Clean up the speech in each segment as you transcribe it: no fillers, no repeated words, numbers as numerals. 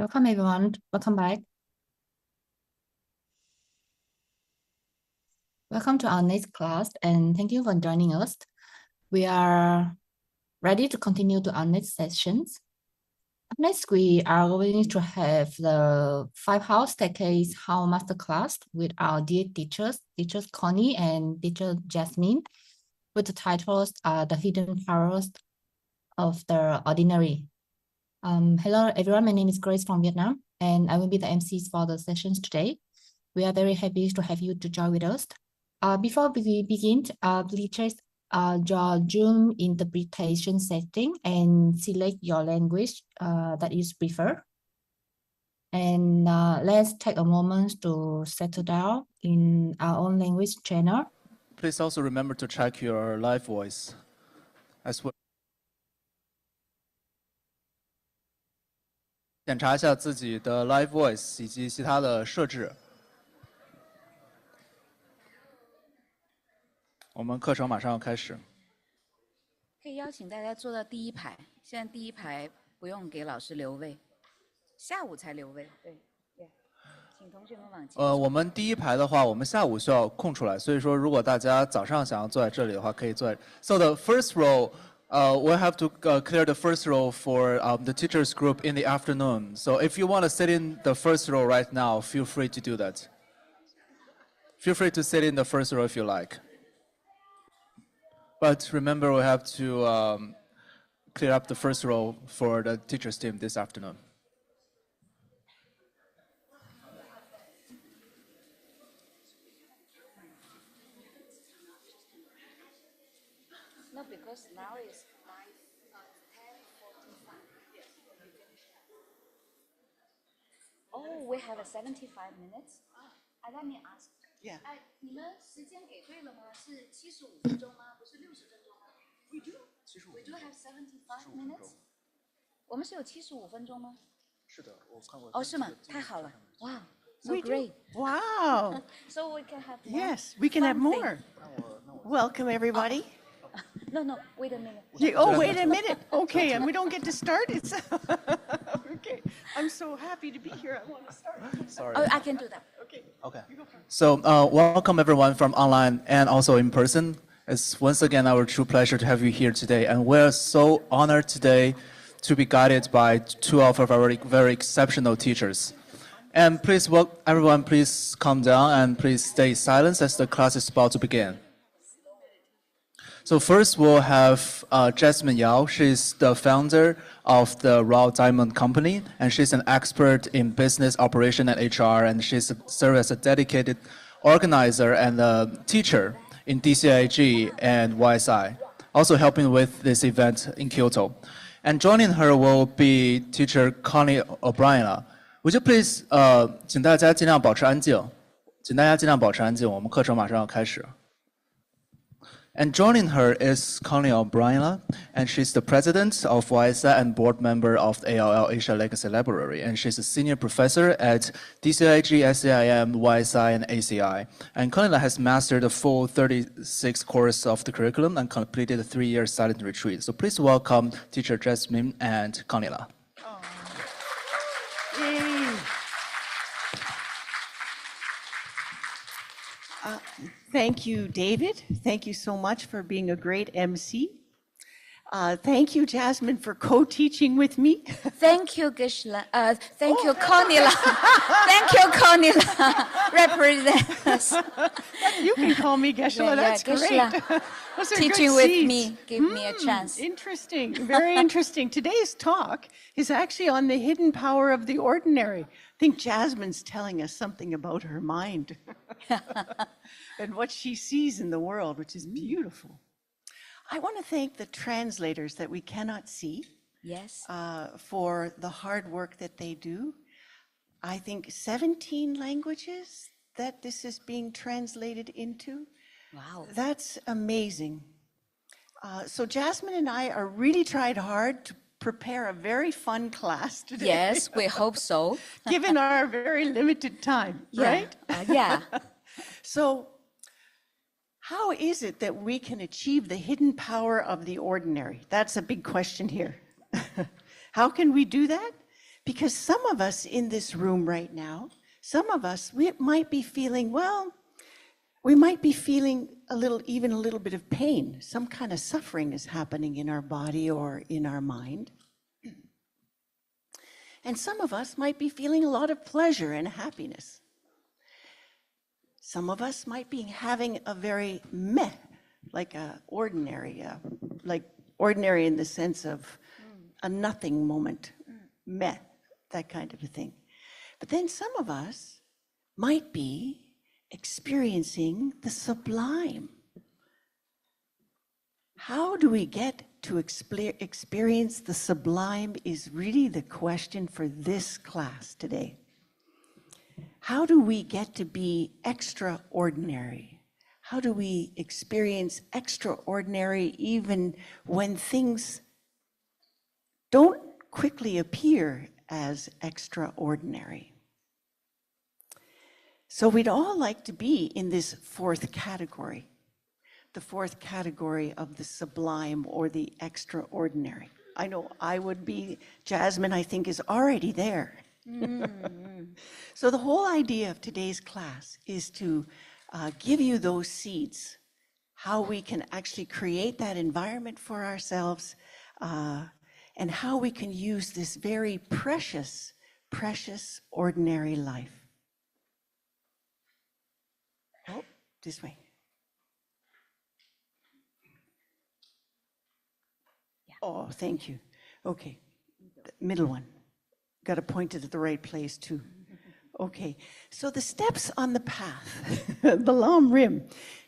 Welcome everyone. Welcome back. Welcome to our next class and thank you for joining us. We are ready to continue to our next sessions. Up next, we are going to have the 5-house staircase How Masterclass with our dear teachers Connie and teacher Jasmine, with the titles The Hidden Powers of the Ordinary. Hello everyone, my name is Grace from Vietnam and I will be the MCs for the sessions today. We are very happy to have you to join with us. Before we begin, please check your Zoom interpretation setting and select your language that you prefer. And let's take a moment to settle down in our own language channel. Please also remember to check your live voice as well. 检查一下自己的 live voice 以及其他的设置。我们课程马上要开始。可以邀请大家坐到第一排，现在第一排不用给老师留位，下午才留位。对，请同学们往前。我们第一排的话，我们下午需要空出来，所以说如果大家早上想要坐在这里的话，可以坐在。So the first row. We'll have to clear the first row for the teachers group in the afternoon. So if you want to sit in the first row right now, feel free to do that. Feel free to sit in the first row if you like. But remember, we have to clear up the first row for the teachers team this afternoon. No, because now is 10:45. Oh, we have 75 minutes. Let me ask. Yeah. 你们时间给对了吗？是75分钟吗？不是60分钟吗 We do. We do have 75 minutes. 我们是有75分钟吗？是的，我看过。哦，是吗？太好了，哇。So We great. do. Wow. So we can have more. Yes, we can have more. Welcome, everybody. No, wait a minute. Oh, wait a minute. Okay, and we don't get to start? It's okay. I'm so happy to be here. I want to start. Sorry. Oh, I can do that. Okay. Okay. So welcome everyone from online and also in person. It's once again our true pleasure to have you here today. And we're so honored today to be guided by two of our very exceptional teachers. And please, everyone, please calm down and please stay silent as the class is about to begin. So first we'll have Jasmine Yao. She's the founder of the Raw Diamond Company, and she's an expert in business operation and HR, and she's served as a dedicated organizer and a teacher in DCIG and YSI, also helping with this event in Kyoto. And joining her will be teacher Connie O'Brien. Would you please 请大家尽量保持安静，我们课程马上要开始。And joining her is Connie O'Brien, and she's the president of YSI and board member of the ALL Asia Legacy Library. And she's a senior professor at DCIG, SAIM, YSI, and ACI. And Connie has mastered the full 36 course of the curriculum and completed a 3-year silent retreat. So please welcome teacher Jasmine and Connie. Yay. Thank you, David. Thank you so much for being a great MC. Thank you, Jasmine, for co-teaching with me. Thank you, Geshe. Thank you, Connie. Thank you, Connie. Represent us. You can call me Geshe. That's great. Teaching with me, give me a chance. Interesting, very interesting. Today's talk is actually on the hidden power of the ordinary. I think Jasmine's telling us something about her mind and what she sees in the world, which is beautiful. I want to thank the translators that we cannot see. Yes. For the hard work that they do. I think 17 languages that this is being translated into. Wow. That's amazing. So Jasmine and I are really tried hard to prepare a very fun class today. Yes, we hope so. Given our very limited time, right? Yeah. So how is it that we can achieve the hidden power of the ordinary? That's a big question here. How can we do that? Because some of us in this room right now, some of us, we might be feeling, well, we might be feeling even a little bit of pain. Some kind of suffering is happening in our body or in our mind. And some of us might be feeling a lot of pleasure and happiness. Some of us might be having a very meh, like ordinary in the sense of a nothing moment, meh, that kind of a thing. But then some of us might be experiencing the sublime. How do we get to experience the sublime is really the question for this class today. How do we get to be extraordinary? How do we experience extraordinary even when things don't quickly appear as extraordinary? So we'd all like to be in this fourth category, the fourth category of the sublime or the extraordinary. I know I would be. Jasmine, I think, is already there. So the whole idea of today's class is to give you those seeds, how we can actually create that environment for ourselves, and how we can use this very precious, precious, ordinary life. Oh, this way. Yeah. Oh, thank you. Okay, the middle one. Got to point it at the right place too. Okay, so the steps on the path, the Lam Rim,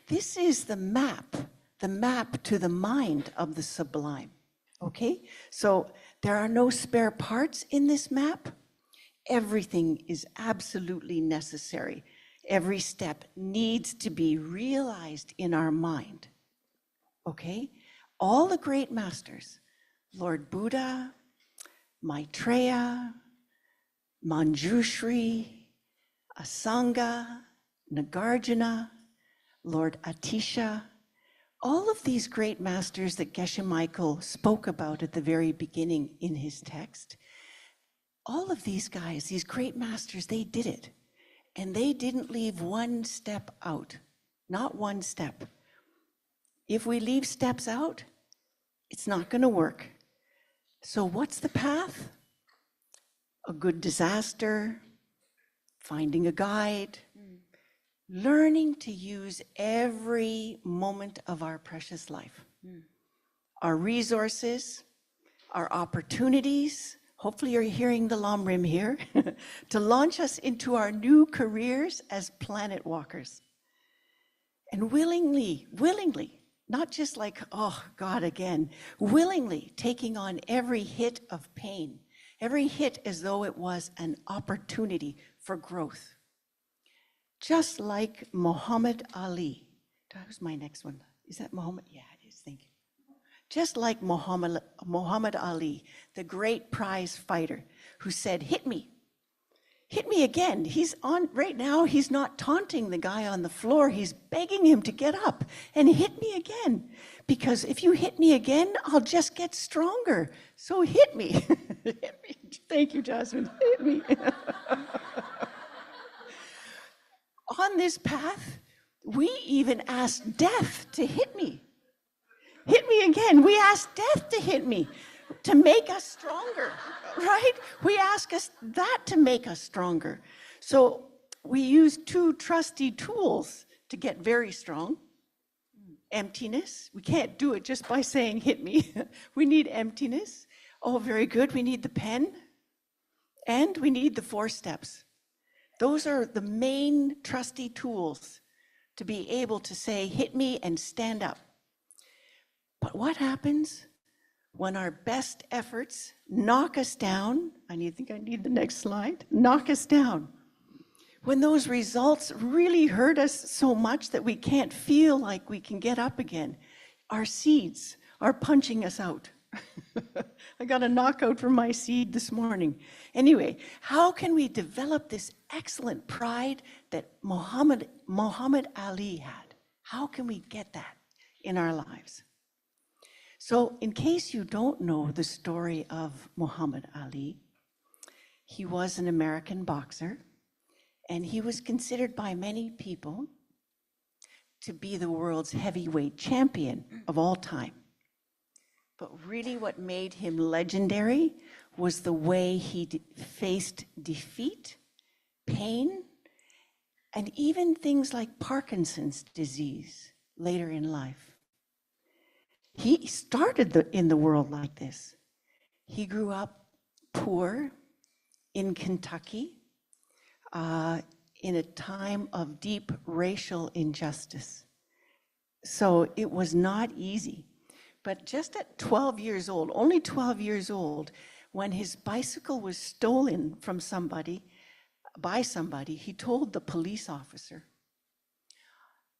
this is the map to the mind of the sublime. Okay, so there are no spare parts in this map. Everything is absolutely necessary. Every step needs to be realized in our mind. Okay, all the great masters, Lord Buddha, Maitreya, Manjushri, Asanga, Nagarjuna, Lord Atisha, all of these great masters that Geshe Michael spoke about at the very beginning in his text, all of these guys, these great masters, they did it. And they didn't leave one step out, not one step. If we leave steps out, it's not going to work. So what's the path? A good disaster, finding a guide, learning to use every moment of our precious life. Our resources, our opportunities, hopefully you're hearing the Lam Rim here, to launch us into our new careers as planet walkers. And willingly, not just like, oh, God again, willingly taking on every hit of pain, every hit as though it was an opportunity for growth. Just like Muhammad Ali. That was my next one. Is that Muhammad? Yeah, it is. Thank you. Just like Muhammad Ali, the great prize fighter, who said, hit me again. He's on, right now, he's not taunting the guy on the floor. He's begging him to get up and hit me again. Because if you hit me again, I'll just get stronger. So hit me. Hit me. Thank you, Jasmine. Hit me. On this path, we even ask death to hit me. Hit me again. We ask death to hit me, to make us stronger, right? We ask us that to make us stronger. So we use two trusty tools to get very strong. Emptiness. We can't do it just by saying, hit me. We need emptiness. Oh, very good. We need the pen. And we need the 4 steps. Those are the main trusty tools to be able to say, hit me and stand up. But what happens when our best efforts knock us down? I think I need the next slide. Knock us down. When those results really hurt us so much that we can't feel like we can get up again, our seeds are punching us out. I got a knockout from my seed this morning. Anyway, how can we develop this excellent pride that Muhammad Ali had? How can we get that in our lives? So in case you don't know the story of Muhammad Ali, He was an American boxer, and he was considered by many people to be the world's heavyweight champion of all time. But really what made him legendary was the way he faced defeat, pain, and even things like Parkinson's disease later in life. He started in the world like this. He grew up poor in Kentucky in a time of deep racial injustice. So it was not easy. But just at 12 years old, only 12 years old, when his bicycle was stolen from by somebody, he told the police officer,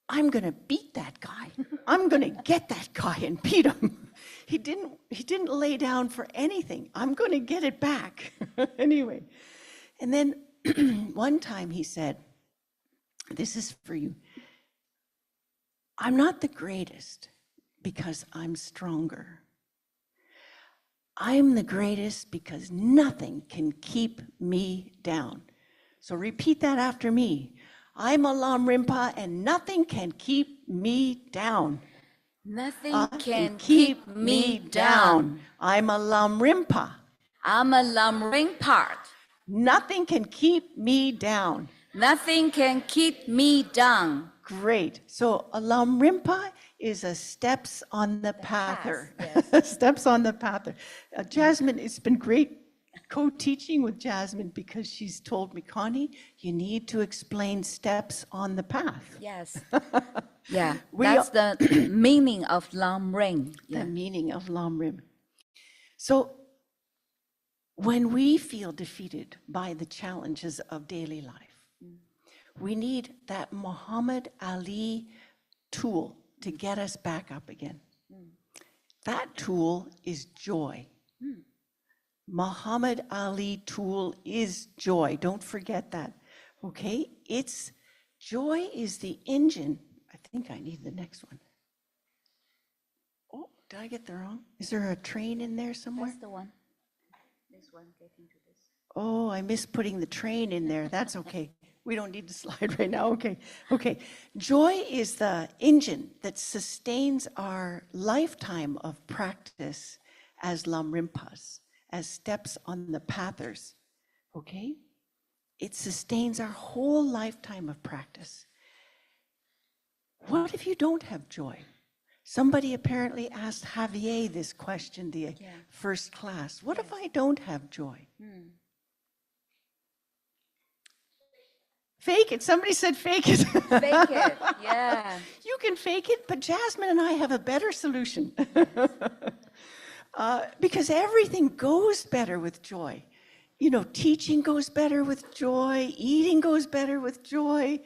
I'm gonna beat that guy. I'm gonna get that guy and beat him. He didn't lay down for anything. I'm gonna get it back. Anyway, and then one time he said, this is for you. I'm not the greatest because I'm stronger. I'm the greatest because nothing can keep me down. So repeat that after me. I'm a Lam Rinpa and nothing can keep me down. Nothing can keep me down. I'm a Lam Rinpa. I'm a Lam Rinpa. Nothing can keep me down. Nothing can keep me down. Great. So a Lam Rinpa is a steps on the pather. Yes. Steps on the pather. Jasmine, it's been great co-teaching with Jasmine because she's told me, Connie, you need to explain steps on the path. Yes. Yeah. That's the meaning of Lam Ring. Yeah. The meaning of Lam Rim. So when we feel defeated by the challenges of daily life, we need that Muhammad Ali tool to get us back up again. That tool is joy. Muhammad Ali tool is joy. Don't forget that. Okay? Joy is the engine. I think I need the next one. Oh, did I get the wrong? Is there a train in there somewhere? That's the one. This one getting to this. Oh, I missed putting the train in there. That's okay. We don't need the slide right now. Okay. Joy is the engine that sustains our lifetime of practice as Lam Rinpas, as steps on the pathers. Okay? It sustains our whole lifetime of practice. What if you don't have joy? Somebody apparently asked Javier this question, the first class. What if I don't have joy? Fake it. Somebody said fake it. Fake it. Yeah. You can fake it, but Jasmine and I have a better solution. Because everything goes better with joy. You know, teaching goes better with joy. Eating goes better with joy.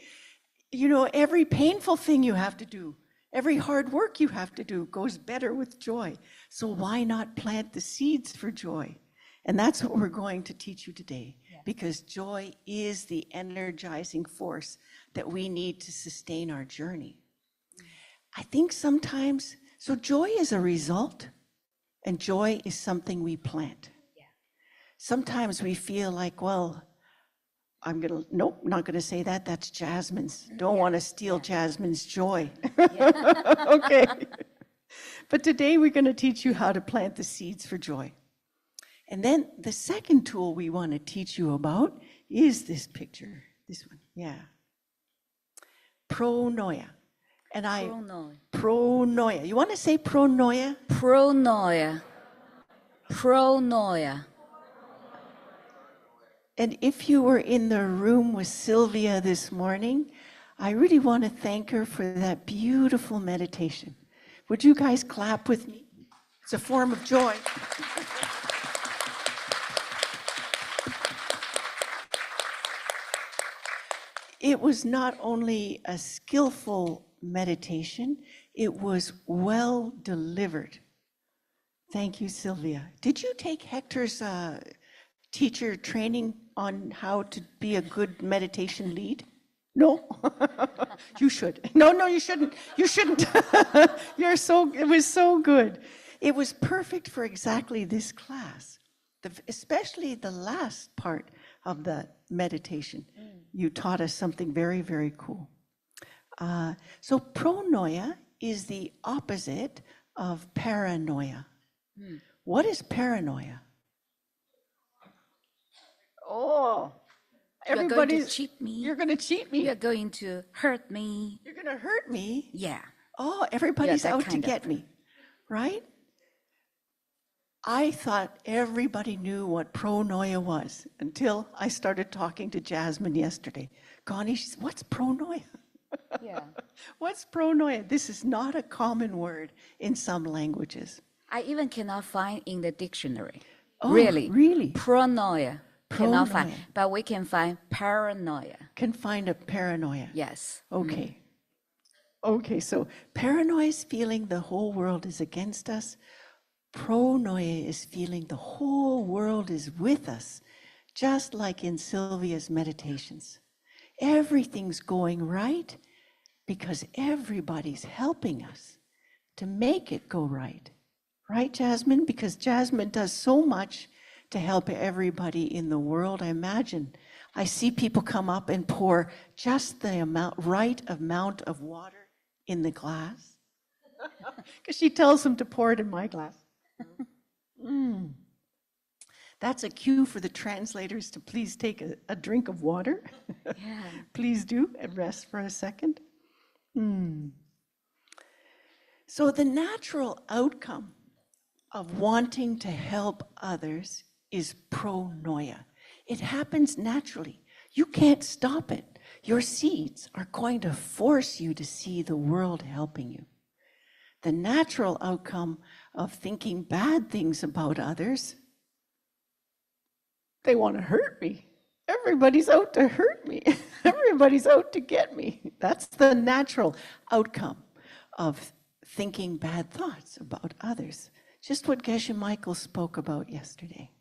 You know, every painful thing you have to do, every hard work you have to do goes better with joy. So why not plant the seeds for joy? And that's what we're going to teach you today, because joy is the energizing force that we need to sustain our journey. I think sometimes, so joy is a result, and joy is something we plant. Sometimes we feel like, well, nope, not gonna say that, that's Jasmine's. Don't wanna steal Jasmine's joy. Okay. But today we're gonna teach you how to plant the seeds for joy. And then the second tool we want to teach you about is this picture, this one, Pronoia. And Pronoia. You want to say pronoia? Pronoia. Pronoia. And if you were in the room with Sylvia this morning, I really want to thank her for that beautiful meditation. Would you guys clap with me? It's a form of joy. It was not only a skillful meditation, it was well delivered. Thank you, Sylvia. Did you take Hector's teacher training on how to be a good meditation lead? No? You should. No, you shouldn't. You shouldn't. It was so good. It was perfect for exactly this class. especially the last part of the meditation. You taught us something very, very cool. So pronoia is the opposite of paranoia. What is paranoia? Oh, You're going to everybody's, cheat me. you're going to cheat me. You're going to hurt me. You're going to hurt me. Yeah. Oh, everybody's that out to kind of. get me, right? I thought everybody knew what pronoia was until I started talking to Jasmine yesterday. Connie, she said, what's pronoia? Yeah. What's pronoia? This is not a common word in some languages. I even cannot find in the dictionary. Oh, Really? really? Pronoia. Cannot find. Pronoia. But we can find paranoia. Can find a paranoia. Yes. Okay. Okay, so paranoia is feeling the whole world is against us. Pronoia is feeling the whole world is with us, just like in Sylvia's meditations. Everything's going right because everybody's helping us to make it go right. Right, Jasmine? Because Jasmine does so much to help everybody in the world. I imagine I see people come up and pour just the right amount of water in the glass. Because she tells them to pour it in my glass. That's a cue for the translators to please take a drink of water. Yeah. Please do, and rest for a second. So the natural outcome of wanting to help others is pronoia. It happens naturally. You can't stop it. Your seeds are going to force you to see the world helping you. The natural outcome of thinking bad things about others, they want to hurt me. Everybody's out to hurt me. Everybody's out to get me. That's the natural outcome of thinking bad thoughts about others. Just what Geshe Michael spoke about yesterday.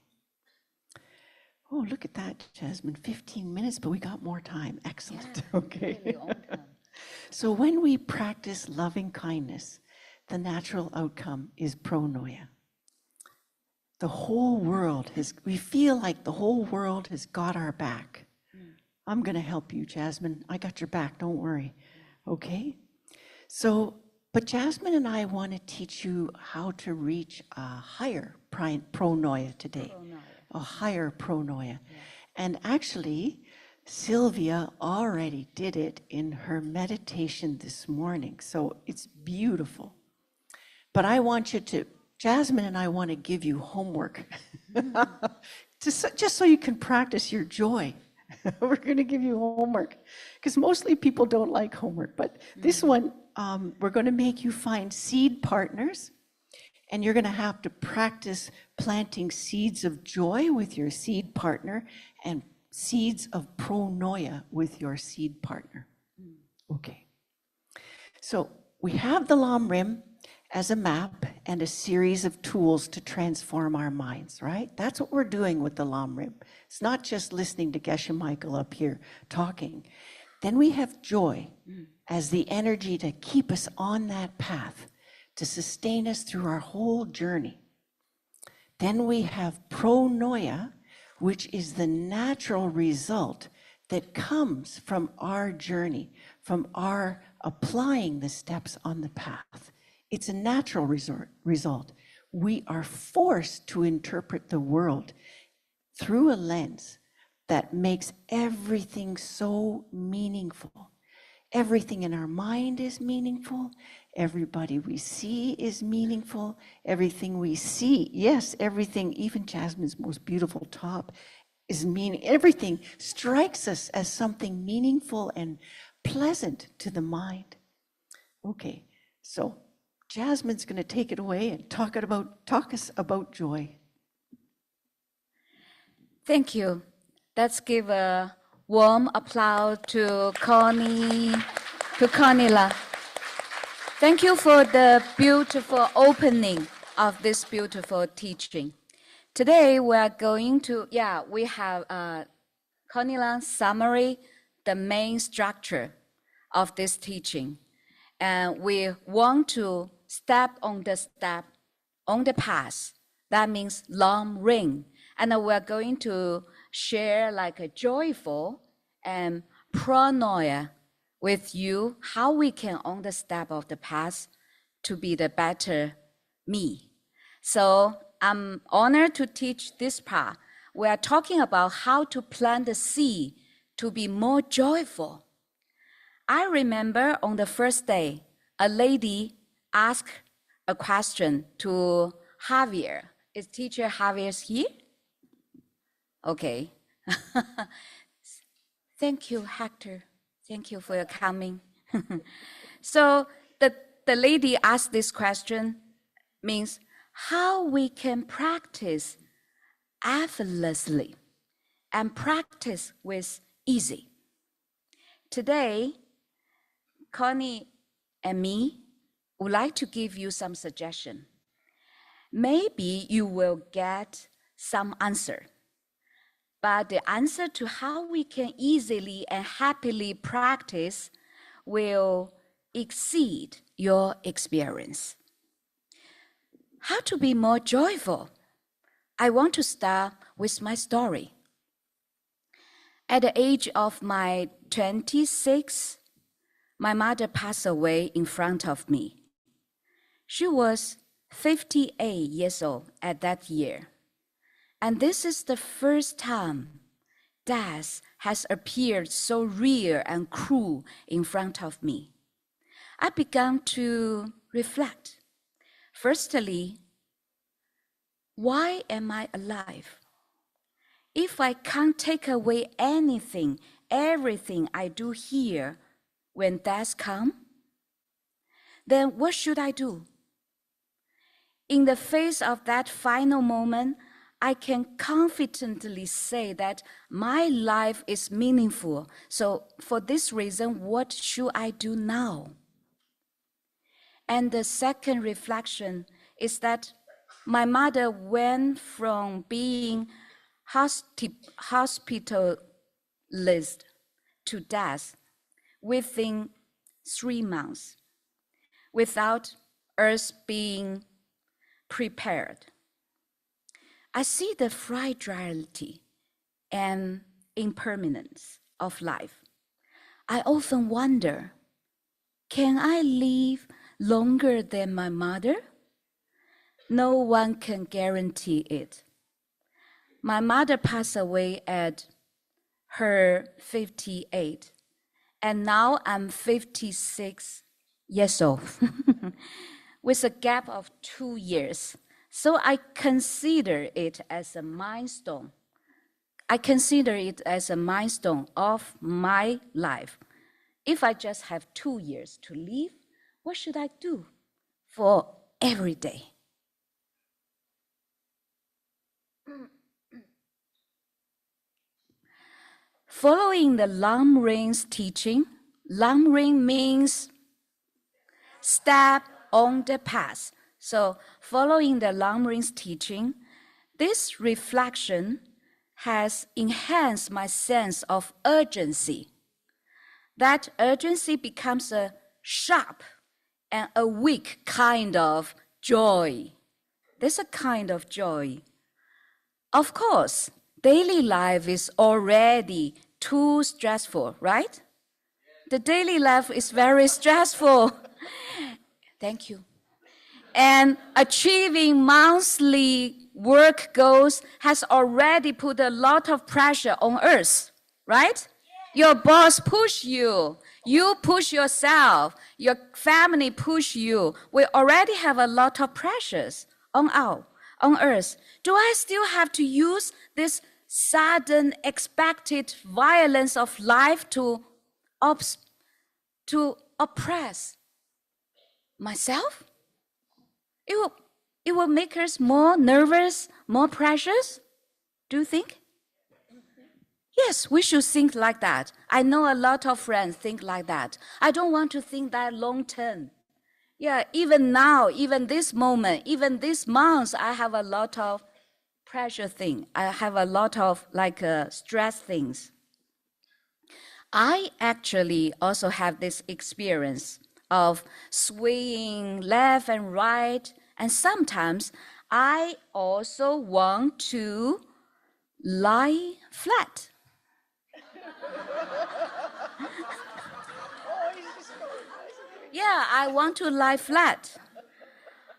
Oh, look at that, Jasmine. 15 minutes, but we got more time. Excellent. Yeah, Okay. really on time. So when we practice loving kindness, the natural outcome is pronoia. The whole world we feel like the whole world has got our back. I'm going to help you, Jasmine. I got your back, don't worry. Okay? So, but Jasmine and I want to teach you how to reach a higher pronoia today. A higher pronoia. And actually, Sylvia already did it in her meditation this morning. So it's beautiful. But I want you to, Jasmine and I want to give you homework. Just so you can practice your joy. We're going to give you homework. Because mostly people don't like homework. But this one, we're going to make you find seed partners. And you're going to have to practice planting seeds of joy with your seed partner and seeds of pronoia with your seed partner. Okay. So we have the Lam Rim as a map and a series of tools to transform our minds, right? That's what we're doing with the Lam Rim. It's not just listening to Geshe Michael up here talking. Then we have joy as the energy to keep us on that path, to sustain us through our whole journey. Then we have pronoia, which is the natural result that comes from our journey, from our applying the steps on the path. It's a natural result. We are forced to interpret the world through a lens that makes everything so meaningful. Everything in our mind is meaningful. Everybody we see is meaningful. Everything we see, yes, everything, even Jasmine's most beautiful top is meaning. Everything strikes us as something meaningful and pleasant to the mind. Okay, so Jasmine's going to take it away and talk us about joy. Thank you. Let's give a warm applause to Cornelia. Thank you for the beautiful opening of this beautiful teaching. Today we are going to, we have Cornelia's summary, the main structure of this teaching. And we want to step on the path. That means long ring. And we're going to share like a joyful and paranoia with you, how we can on the step of the path to be the better me. So I'm honored to teach this part. We are talking about how to plant the seed to be more joyful. I remember on the first day, a lady asked a question to Javier. Is teacher Javier here? Okay. Thank you, Hector. Thank you for your coming. So the lady asked this question means how we can practice effortlessly and practice with easy. Today, Connie and me would like to give you some suggestion. Maybe you will get some answer, but the answer to how we can easily and happily practice will exceed your experience. How to be more joyful? I want to start with my story. At the age of my 26, my mother passed away in front of me. She was 58 years old at that year. And this is the first time death has appeared so real and cruel in front of me. I began to reflect. Firstly, why am I alive? If I can't take away anything, everything I do here when death comes, then what should I do? In the face of that final moment, I can confidently say that my life is meaningful. So for this reason, what should I do now? And the second reflection is that my mother went from being hospitalized to death within 3 months without us being prepared. I see the fragility and impermanence of life. I often wonder, can I live longer than my mother? No one can guarantee it. My mother passed away at her 58, and now I'm 56 years old, with a gap of 2 years. So I consider it as a milestone. I consider it as a milestone of my life. If I just have 2 years to live, what should I do for every day? Following the Lam Rin's teaching, Lam Rin means step on the path. So following the Lam Rin's teaching, this reflection has enhanced my sense of urgency. That urgency becomes a sharp and awake kind of joy. There's a kind of joy. Of course, daily life is already too stressful, right? The daily life is very stressful. Thank you. And achieving monthly work goals has already put a lot of pressure on us, right? Your boss push you. You push yourself. Your family push you. We already have a lot of pressures on us. Do I still have to use this sudden expected violence of life to oppress myself? It will make us more nervous, more precious. Do you think? Yes, we should think like that. I know a lot of friends think like that. I don't want to think that long term. Yeah, even now, even this moment, even this month, I have a lot of pressure thing. I have a lot of stress things. I actually also have this experience of swaying left and right. And sometimes I also want to lie flat. Yeah, I want to lie flat.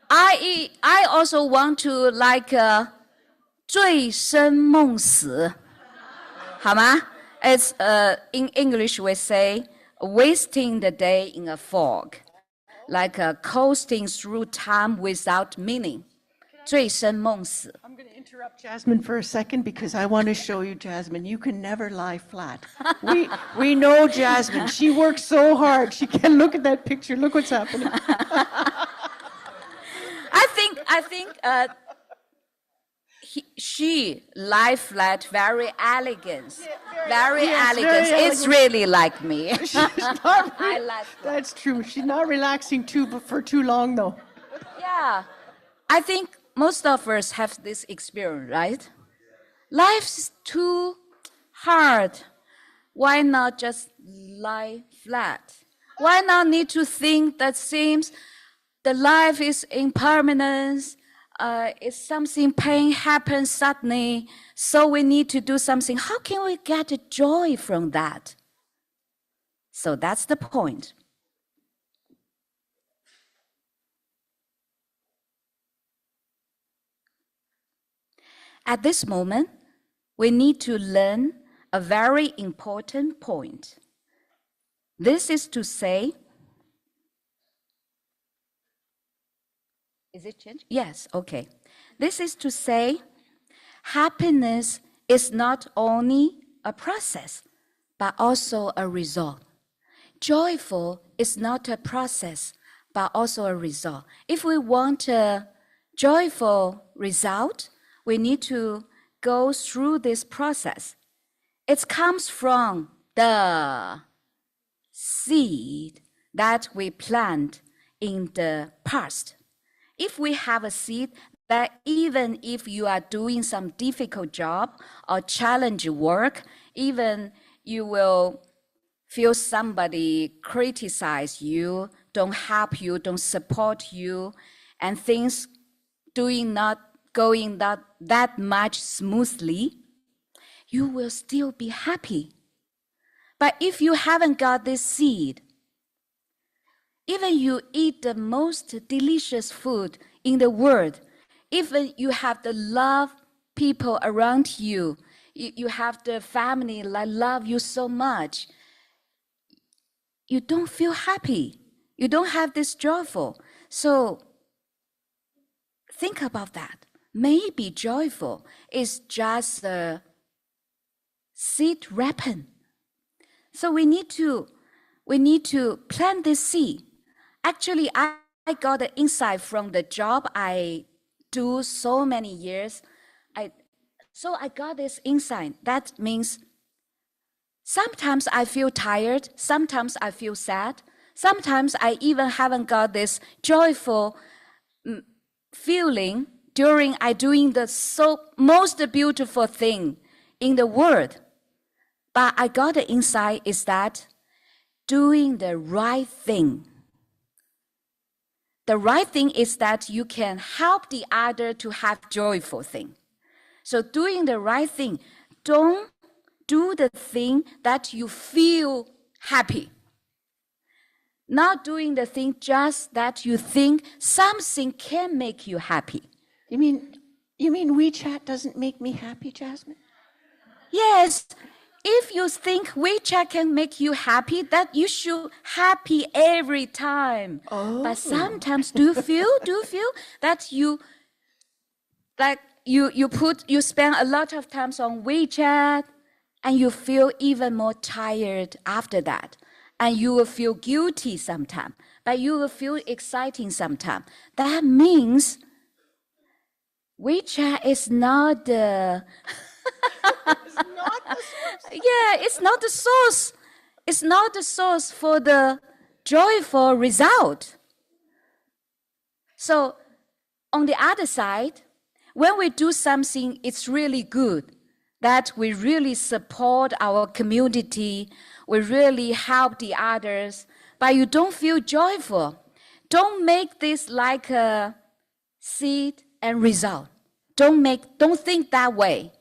I also want to like 醉生梦死，好吗？ It's in English we say wasting the day in a fog, like coasting through time without meaning. 醉生梦死。 I'm going to interrupt Jasmine for a second because I want to show you, Jasmine, you can never lie flat. We know Jasmine. She works so hard. She can look at that picture. Look what's happening. I think she lie flat, very elegant, very elegant. It's really like me. She's not I like flat. That's true. She's not relaxing for too long, though. Yeah, I think most of us have this experience, right? Life's too hard. Why not just lie flat? Why not need to think that seems the life is impermanence? If something pain happens suddenly, so we need to do something. How can we get a joy from that? So that's the point. At this moment, we need to learn a very important point. This is to say, is it changed? Yes, okay. This is to say, happiness is not only a process, but also a result. Joyful is not a process, but also a result. If we want a joyful result, we need to go through this process. It comes from the seed that we plant in the past. If we have a seed that even if you are doing some difficult job or challenging work, even you will feel somebody criticize you, don't help you, don't support you, and things not going that much smoothly, you will still be happy. But if you haven't got this seed, even you eat the most delicious food in the world, even you have the love people around you, you have the family that love you so much, you don't feel happy. You don't have this joyful. So think about that. Maybe joyful is just a seed ripen. So we need to plant this seed. Actually, I got the insight from the job I do so many years. So I got this insight. That means sometimes I feel tired, sometimes I feel sad, sometimes I even haven't got this joyful feeling during I doing the most beautiful thing in the world. But I got the insight is that doing the right thing. The right thing is that you can help the other to have joyful thing. So doing the right thing, don't do the thing that you feel happy. Not doing the thing just that you think something can make you happy. You mean WeChat doesn't make me happy, Jasmine? Yes, if you think WeChat can make you happy, that you should happy every time. Oh. But sometimes do you feel that you spend a lot of time on WeChat and you feel even more tired after that. And you will feel guilty sometimes, but you will feel exciting sometimes. That means WeChat is not the it's not the source. It's not the source for the joyful result. So on the other side, when we do something, it's really good, that we really support our community, we really help the others, but you don't feel joyful. Don't make this like a seed and result. Don't think that way.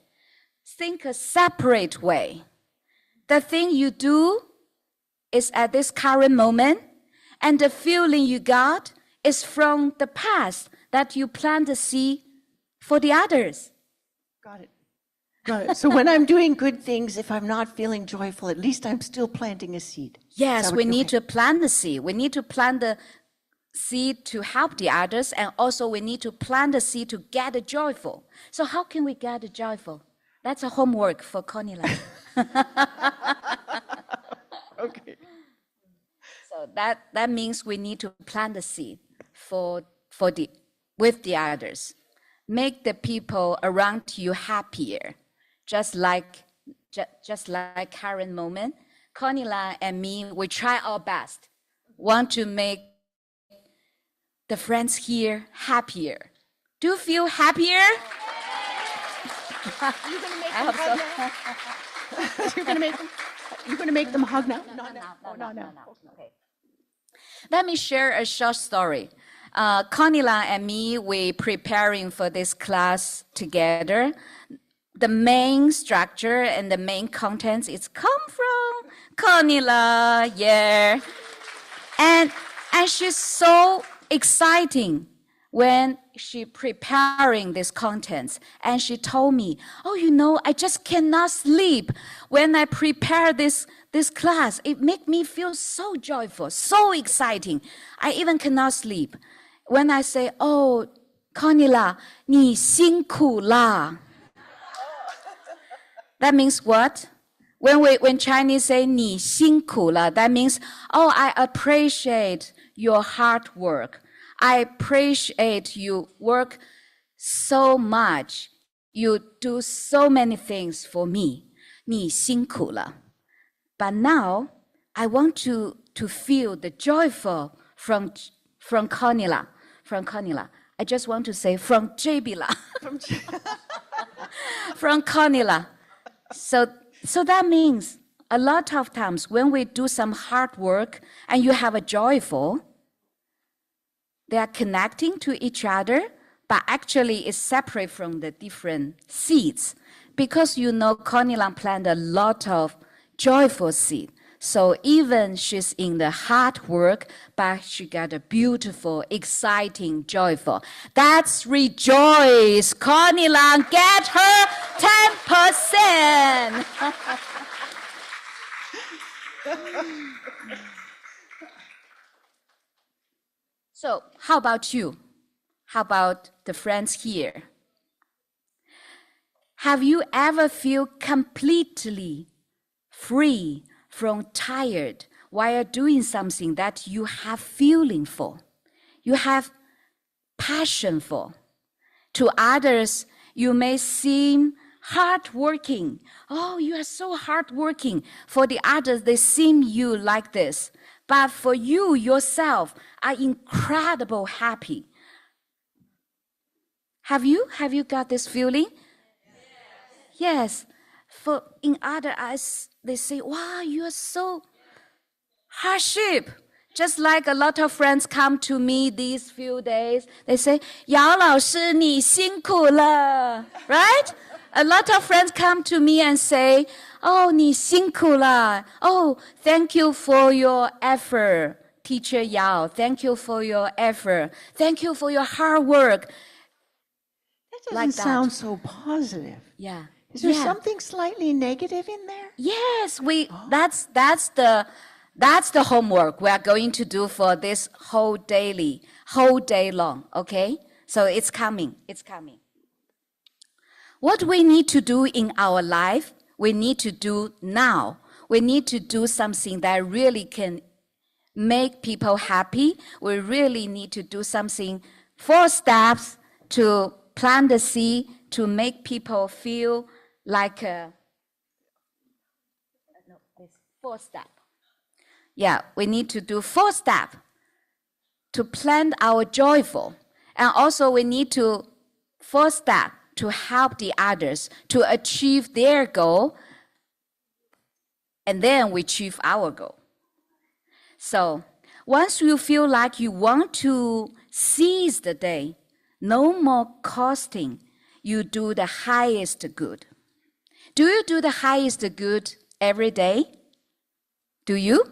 think a separate way. The thing you do is at this current moment, and the feeling you got is from the past that you plan to see for the others. Got it. Got it. So when I'm doing good things, if I'm not feeling joyful, at least I'm still planting a seed. Yes, we need to plant the seed. We need to plant the seed to help the others, and also we need to plant the seed to get the joyful. So how can we get the joyful? That's a homework for Conila. Okay. So that means we need to plant the seed with the others. Make the people around you happier, just like current moment. Conila and me, we try our best, want to make the friends here happier. Do you feel happier? You're going to make them hug now? You're going to make them hug now? No. Okay. Let me share a short story. Conila and me, we preparing for this class together. The main structure and the main contents is come from Conila, yeah. And she's so exciting when she preparing these contents. And she told me, oh, you know, I just cannot sleep when I prepare this class. It make me feel so joyful, so exciting. I even cannot sleep. When I say, oh, Conila, 你辛苦啦. That means what? When Chinese say 你辛苦了, that means, oh, I appreciate your hard work. I appreciate you work so much. You do so many things for me. 你辛苦了. But now I want to feel the joyful from Conila. From Conila. I just want to say from Jabila. From Conila. So that means a lot of times when we do some hard work and you have a joyful, they are connecting to each other, but actually it's separate from the different seeds. Because you know Conila planted a lot of joyful seed. So even she's in the hard work, but she got a beautiful, exciting, joyful. That's rejoice. Conila, get her 10%. So how about you? How about the friends here? Have you ever feel completely free from tired while doing something that you have feeling for, you have passion for? To others, you may seem hardworking. Oh, you are so hardworking. For the others, they seem you like this. But for you yourself are incredible happy. Have you got this feeling? Yes. For in other eyes, they say, wow, you are so hardship. Just like a lot of friends come to me these few days, they say, 姚老师你辛苦了, right? A lot of friends come to me and say, oh, 你辛苦了. Oh, thank you for your effort, Teacher Yao. Thank you for your effort. Thank you for your hard work. That doesn't sound so positive. Yeah. Is there something slightly negative in there? Yes, that's the homework we are going to do for this whole day long, okay? So it's coming. What we need to do in our life, we need to do now. We need to do something that really can make people happy. We really need to do something, 4 steps to plant the seed, to make people feel like a, 4 steps. Yeah, we need to do 4 steps to plant our joyful. And also we need to 4 steps to help the others to achieve their goal. And then we achieve our goal. So once you feel like you want to seize the day, no more costing, you do the highest good. Do you do the highest good every day? Do you?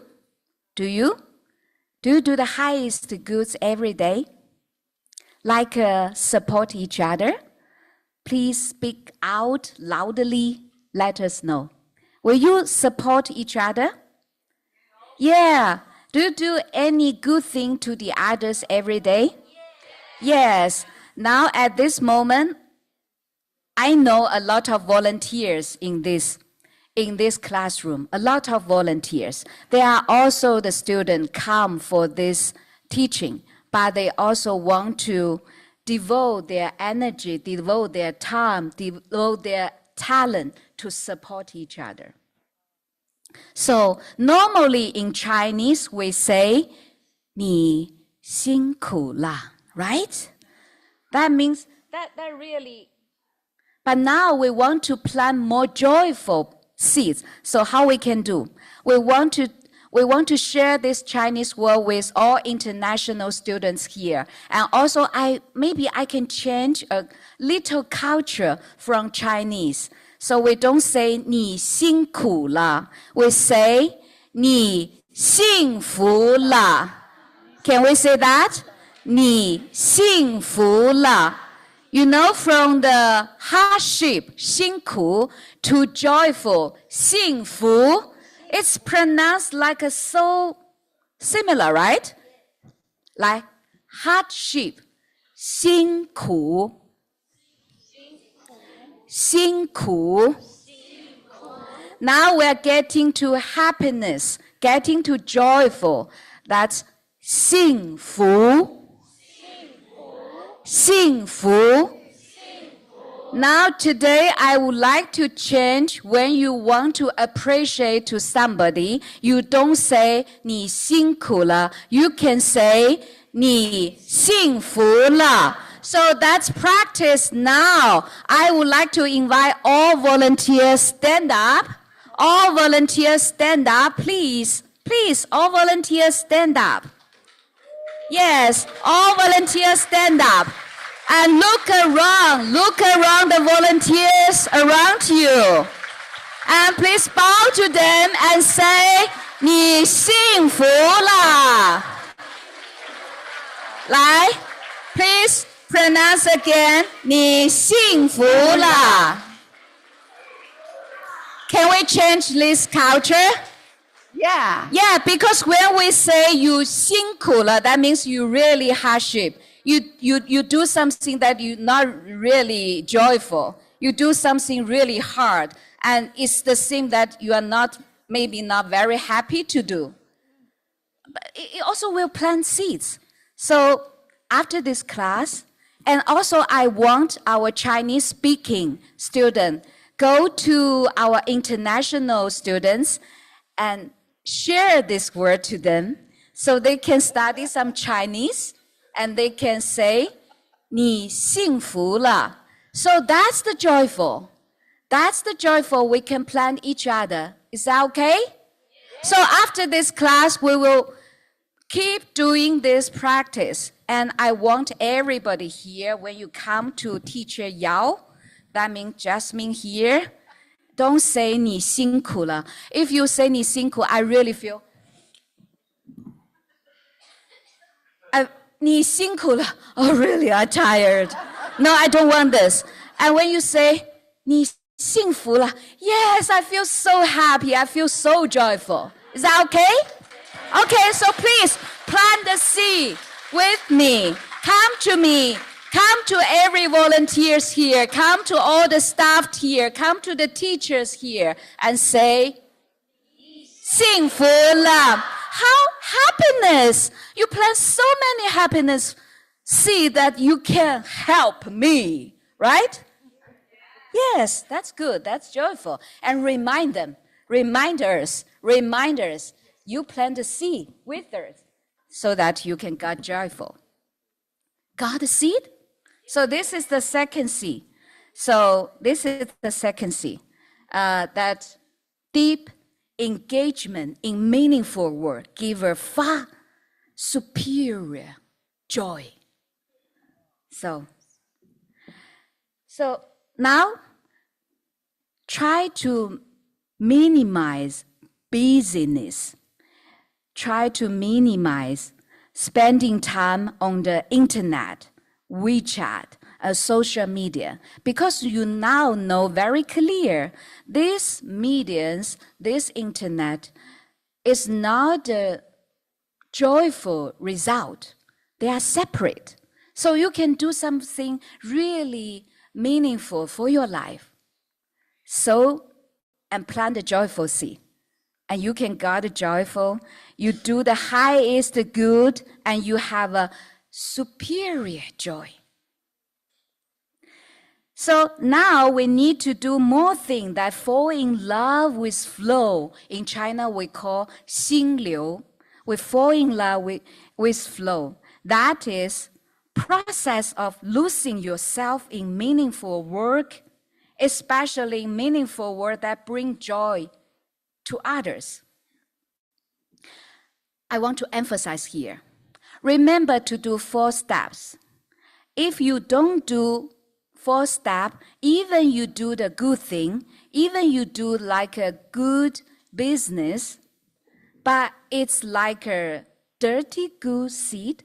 Do you? Do you do the highest goods every day? Like support each other? Please speak out loudly. Let us know. Will you support each other? Yeah. Do you do any good thing to the others every day? Yes. Now at this moment, I know a lot of volunteers in this classroom, a lot of volunteers. They are also the students come for this teaching, but they also want to devote their energy, devote their time, devote their talent to support each other. So normally in Chinese, we say, 你辛苦了, right? That means that really, but now we want to plant more joyful seeds. So how we can do? We want to share this Chinese word with all international students here. And also maybe I can change a little culture from Chinese. So we don't say 你辛苦了. We say 你幸福了. Can we say that? 你幸福了. You know, from the hardship, 辛苦, to joyful, 幸福, it's pronounced like a so similar, right? Like hardship, 辛苦, 辛苦. Now we're getting to happiness, getting to joyful. That's 幸福. 幸福. Now today I would like to change when you want to appreciate to somebody, you don't say 你辛苦了, you can say 你幸福了. So that's practice now. I would like to invite all volunteers stand up. All volunteers stand up, please. Please, all volunteers stand up. Yes, all volunteers stand up. And look around the volunteers around you. And please bow to them and say, 你幸福了. 来, please pronounce again, 你幸福了. Can we change this culture? Yeah. Yeah, because when we say you 辛苦了, that means you really hardship. You do something that you're not really joyful. You do something really hard. And it's the thing that you are maybe not very happy to do. But it also will plant seeds. So after this class, and also I want our Chinese speaking students go to our international students and share this word to them so they can study some Chinese. And they can say, 你幸福了. So that's the joyful. That's the joyful we can plant each other. Is that okay? So after this class, we will keep doing this practice. And I want everybody here, when you come to teacher Yao, that means Jasmine here, don't say 你辛苦了. If you say 你辛苦, I really feel, 你辛苦了. Oh, really? I'm tired. No, I don't want this. And when you say 你幸福了, yes, I feel so happy. I feel so joyful. Is that okay? Okay, so please plant the seed with me. Come to me. Come to every volunteers here. Come to all the staff here. Come to the teachers here and say, 幸福了. How happiness. You plant so many happiness seed that you can help me, right? Yes, that's good. That's joyful. And remind them, reminders. You plant the seed with us so that you can get joyful. Got the seed? So this is the second seed. That deep engagement in meaningful work give a far superior joy. So now try to minimize busyness. Try to minimize spending time on the internet, WeChat, social media, because you now know very clear these mediums, this internet is not a joyful result. They are separate. So you can do something really meaningful for your life. Sow and plant a joyful seed. And you can get joyful. You do the highest good and you have a superior joy. So now we need to do more things that fall in love with flow. In China, we call 心流. We fall in love with flow. That is process of losing yourself in meaningful work, especially meaningful work that bring joy to others. I want to emphasize here. Remember to do 4 steps. If you don't do 4 steps, even you do the good thing, even you do like a good business, but it's like a dirty good seed,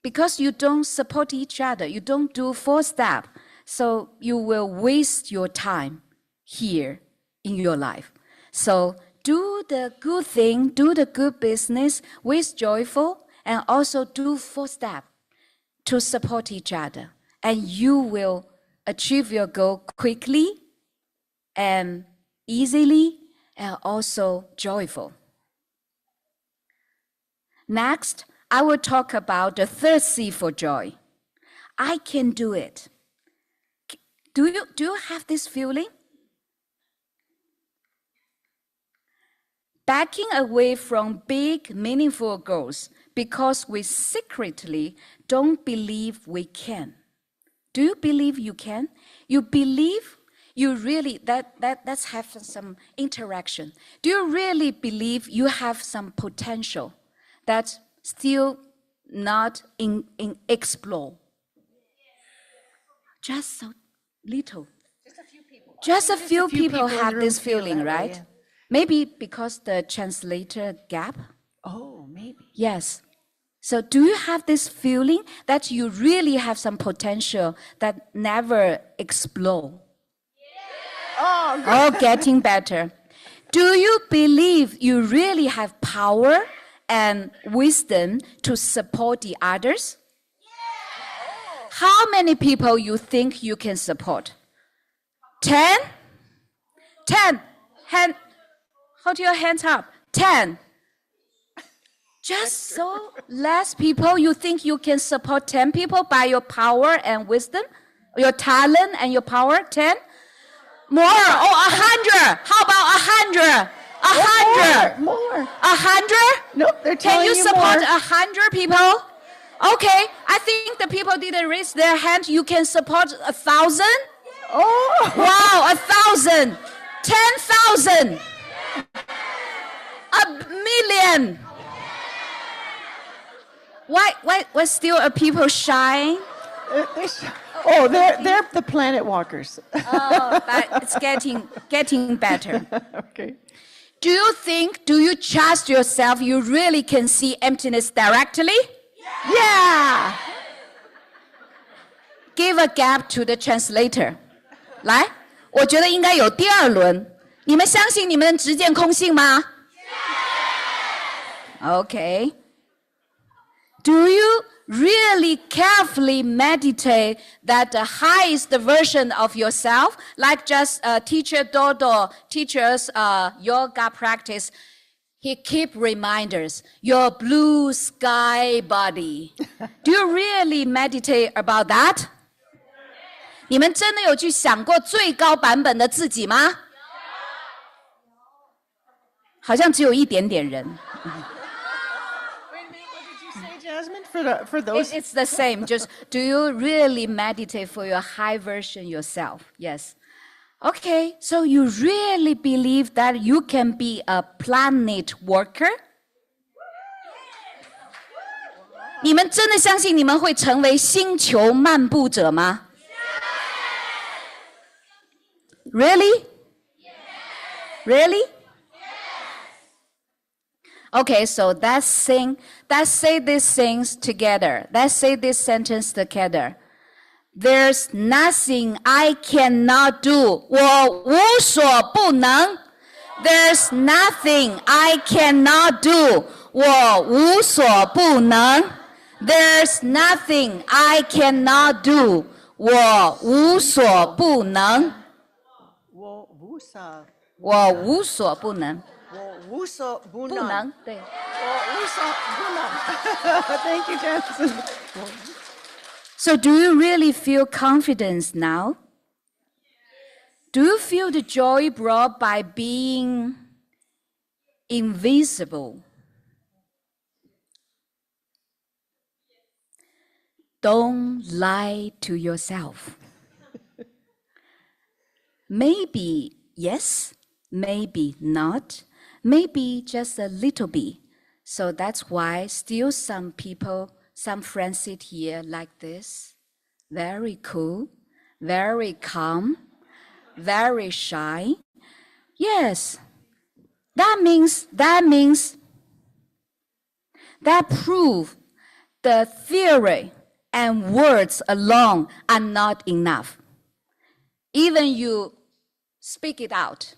because you don't support each other, you don't do 4 steps, so you will waste your time here in your life. So do the good thing, do the good business with joyful, and also do 4 steps to support each other. And you will achieve your goal quickly and easily and also joyful. Next, I will talk about the 3rd C for joy. I can do it. Do you have this feeling? Backing away from big, meaningful goals because we secretly don't believe we can. Do you believe you can? You believe you really, let's have some interaction. Do you really believe you have some potential that's still not in explore? Just so little. Just a few people have this feeling, right? Yeah. Maybe because the translator gap? Oh, maybe. Yes. So do you have this feeling that you really have some potential that never explode? Oh, getting better. Do you believe you really have power and wisdom to support the others? How many people you think you can support? 10? 10. Hold your hands up. 10. Just so less people, you think you can support 10 people by your power and wisdom, your talent and your power? 10? More. Oh, 100. How about 100? 100. More. 100? Nope, they're telling you Can you support more. 100 people? Okay, I think the people didn't raise their hand. You can support 1,000? Oh. Wow, 1,000. 10,000. 1,000,000. Why still are people shy? They're the planet walkers. Oh, but it's getting better. Okay. Do you trust yourself you really can see emptiness directly? Yeah. Give a gap to the translator. 来，我觉得应该有第2轮。你们相信你们直见空性吗？ Okay. Do you really carefully meditate that the highest version of yourself, like just teacher Dodo teaches yoga practice, he keep reminders, your blue sky body. Do you really meditate about that? 你们真的有去想过最高版本的自己吗？好像只有一点点人。Jasmine, for those? It's the same. Just do you really meditate for your high version yourself? Yes. Okay, so you really believe that you can be a planet worker? 你们真的相信你们会成为星球漫步者吗？ Really? Really? Okay, so let's say these things together. Let's say this sentence together. There's nothing I cannot do. 我无所不能. There's nothing I cannot do. 我无所不能. There's nothing I cannot do. 我无所不能. 我无所我无所不能. 我无所不能。不能，对。我无所不能。Thank you, Jensen. So do you really feel confidence now? Do you feel the joy brought by being invisible? Don't lie to yourself. Maybe yes, maybe not, maybe just a little bit. So that's why still some people, some friends sit here like this, very cool, very calm, very shy. Yes, that proves the theory and words alone are not enough. Even you speak it out,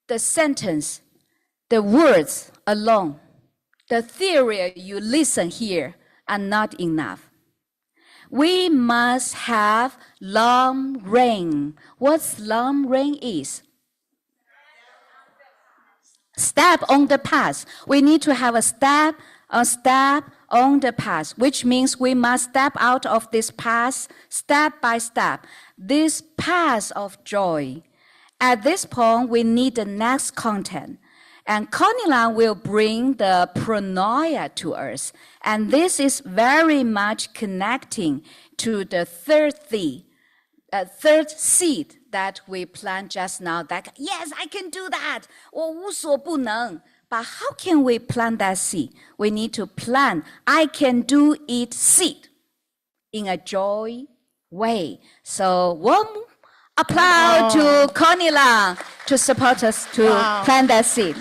the sentence, the words alone, the theory you listen here are not enough. We must have long reign. What's long reign is? Step on the path. We need to have a step on the path, which means we must step out of this path step by step. This path of joy. At this point, we need the next content. And Connie Lang will bring the pronoia to us. And this is very much connecting to the third seed that we planted just now. That, yes, I can do that. 我无所不能. But how can we plant that seed? We need to plant I can do it seed in a joy way. So warm applause to Connie Lang to support us to plant that seed.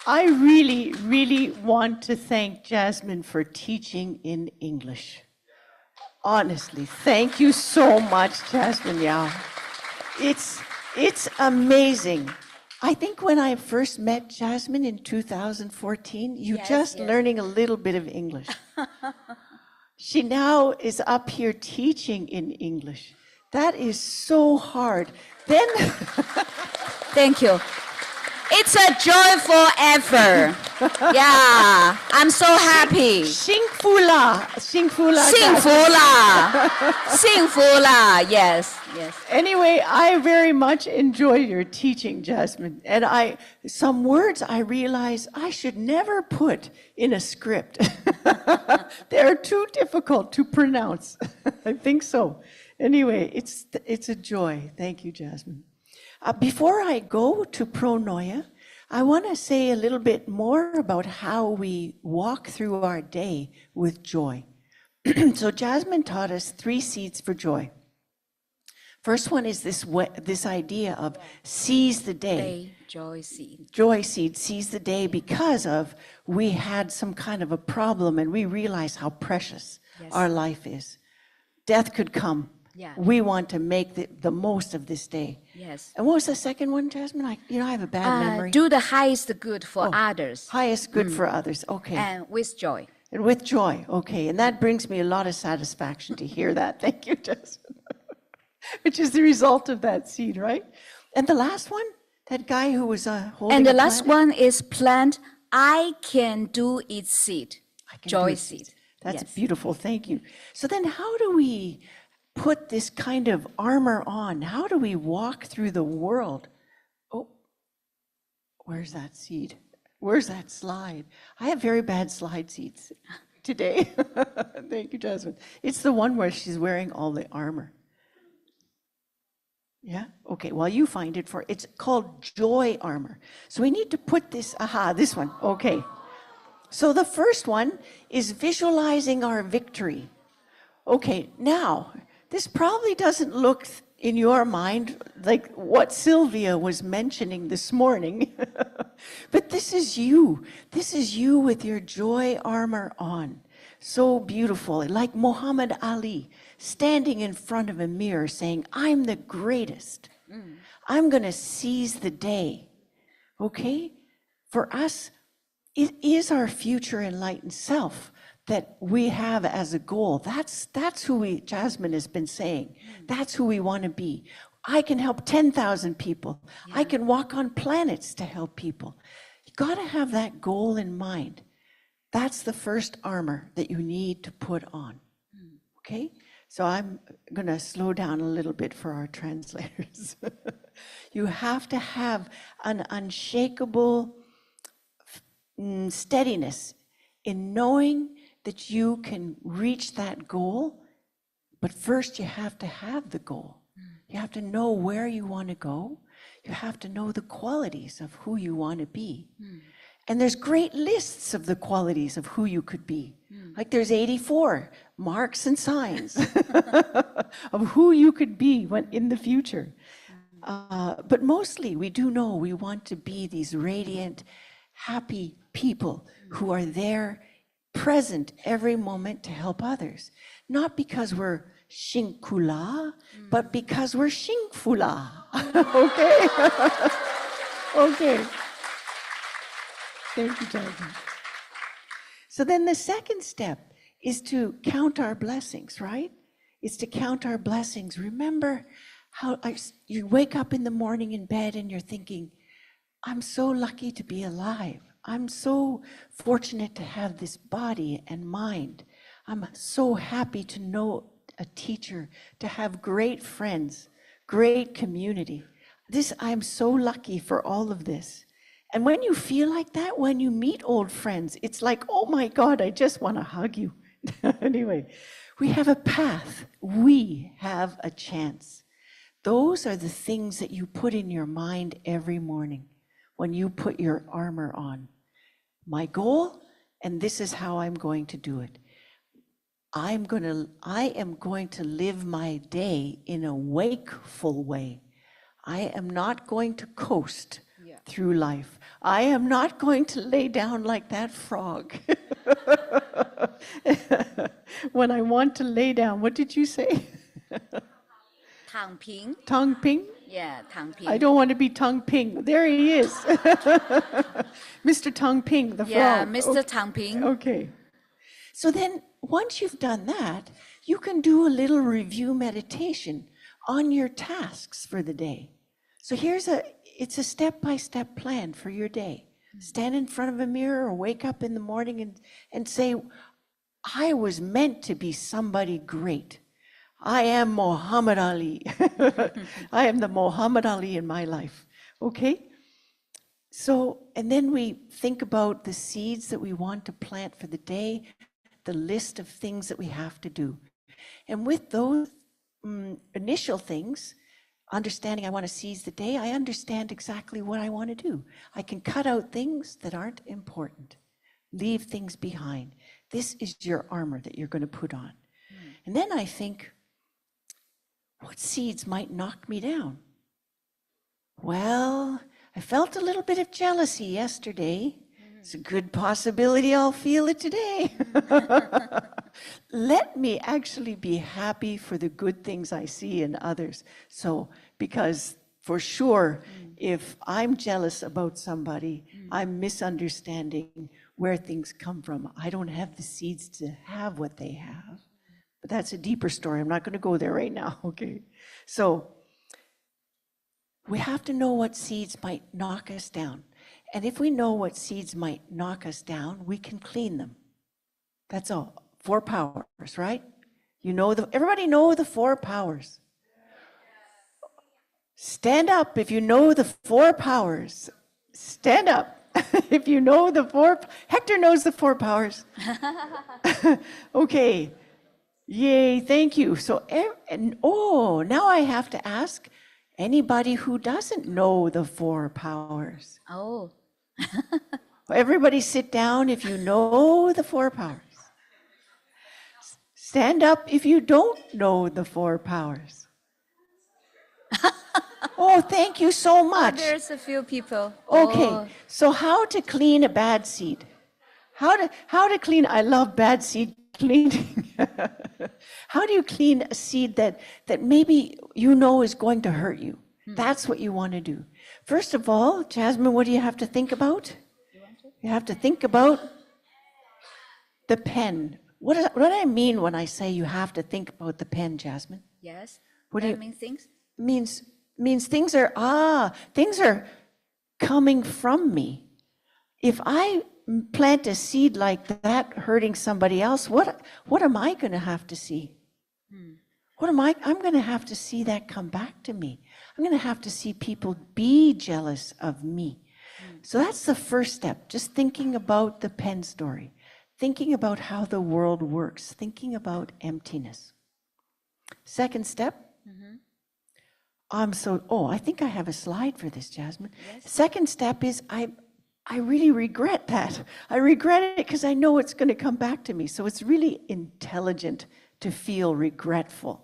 I really, really want to thank Jasmine for teaching in English. Honestly, thank you so much, Jasmine Yao. It's amazing. I think when I first met Jasmine in 2014, you just learning a little bit of English. She now is up here teaching in English. That is so hard. Then Thank you. It's a joyful effort. Yeah, I'm so happy. 幸福啦，幸福啦，幸福啦，幸福啦. Yes, yes. Anyway, I very much enjoy your teaching, Jasmine. And some words I realize I should never put in a script. They're too difficult to pronounce. I think so. Anyway, it's a joy. Thank you, Jasmine. Before I go to pronoia, I want to say a little bit more about how we walk through our day with joy. So Jasmine taught us 3 seeds for joy. First one is this idea of seize the day. Joy seed. Joy seed, seize the day because of we had some kind of a problem and we realize how precious our life is. Death could come. Yeah. We want to make the most of this day. Yes. And what was the second one, Jasmine? I have a bad memory. Do the highest good for others. Highest good for others. Okay. And with joy. And with joy. Okay. And that brings me a lot of satisfaction to hear that. Thank you, Jasmine. Which is the result of that seed, right? And the last one, that guy who was holding. And the last one is plant I can do it seed. Joy seed. That's beautiful. Thank you. So then how do we put this kind of armor on? How do we walk through the world? Oh, where's that seed? Where's that slide? I have very bad slide seeds today. Thank you, Jasmine. It's the one where she's wearing all the armor. Yeah? Okay, well, you find it it's called joy armor. So we need to put this one. Okay. So the first one is visualizing our victory. Okay, now, this probably doesn't look in your mind like what Sylvia was mentioning this morning, but this is you. This is you with your joy armor on. So beautiful, like Muhammad Ali standing in front of a mirror saying, I'm the greatest. I'm going to seize the day. Okay? For us, it is our future enlightened self that we have as a goal. That's who Jasmine has been saying. That's who we want to be. I can help 10,000 people. I can walk on planets to help people. You got to have that goal in mind. That's the first armor that you need to put on. Okay? So I'm going to slow down a little bit for our translators. You have to have an unshakable steadiness in knowing that you can reach that goal, but first you have to have the goal. You have to know where you want to go. You have to know the qualities of who you want to be. And there's great lists of the qualities of who you could be. Like there's 84 marks and signs of who you could be in the future. But mostly we do know we want to be these radiant, happy people who are there, present every moment to help others. Not because we're shinkula, but because we're shinkfula. Okay? Okay. Thank you, Jasmine. So then the second step is to count our blessings, right? It's to count our blessings. Remember how you wake up in the morning in bed and you're thinking, I'm so lucky to be alive. I'm so fortunate to have this body and mind. I'm so happy to know a teacher, to have great friends, great community. I'm so lucky for all of this. And when you feel like that, when you meet old friends, it's like, oh my God, I just want to hug you. Anyway, we have a path. We have a chance. Those are the things that you put in your mind every morning when you put your armor on. My goal, and this is how I'm going to do it. I am going to live my day in a wakeful way. I am not going to coast through life. I am not going to lay down like that frog. When I want to lay down, what did you say? 躺平. Tang Ping? Yeah, 躺平. I don't want to be Tang Ping. There he is. Mr. Tang Ping, the frog. Yeah, Mr. 躺平. Okay. So then, once you've done that, you can do a little review meditation on your tasks for the day. So it's a step-by-step plan for your day. Stand in front of a mirror or wake up in the morning and say, I was meant to be somebody great. I am Muhammad Ali. I am the Muhammad Ali in my life. Okay? So, and then we think about the seeds that we want to plant for the day, the list of things that we have to do. And with those initial things, understanding I want to seize the day, I understand exactly what I want to do. I can cut out things that aren't important, leave things behind. This is your armor that you're going to put on. And then I think, what seeds might knock me down? Well, I felt a little bit of jealousy yesterday. It's a good possibility I'll feel it today. Let me actually be happy for the good things I see in others. So, because for sure, if I'm jealous about somebody, I'm misunderstanding where things come from. I don't have the seeds to have what they have. But that's a deeper story. I'm not going to go there right now, okay? So, we have to know what seeds might knock us down. And if we know what seeds might knock us down, we can clean them. That's all. 4 powers, right? Everybody know the 4 powers. Stand up if you know the 4 powers. Stand up if you know the 4. Hector knows the 4 powers. Okay. Yay, thank you. So, now I have to ask anybody who doesn't know the 4 powers. Oh. Everybody sit down if you know the 4 powers. Stand up if you don't know the 4 powers. Oh, thank you so much. There's a few people. Okay, Oh, so how to clean a bad seed? How to clean? I love bad seed cleaning. How do you clean a seed that maybe you know is going to hurt you? That's what you want to do. First of all, Jasmine, what do you have to think about? You have to think about the pen. What do I mean when I say you have to think about the pen, Jasmine? yes. What do That you means things? Means things are coming from me. If I plant a seed like that hurting somebody else, what am I going to have to see? I'm going to have to see that come back to me. I'm going to have to see people be jealous of me. So that's the first step, just thinking about the pen story, thinking about how the world works, thinking about emptiness. Second step, I think I have a slide for this, Jasmine. Yes. Second step is I really regret that. I regret it because I know it's going to come back to me. So it's really intelligent to feel regretful.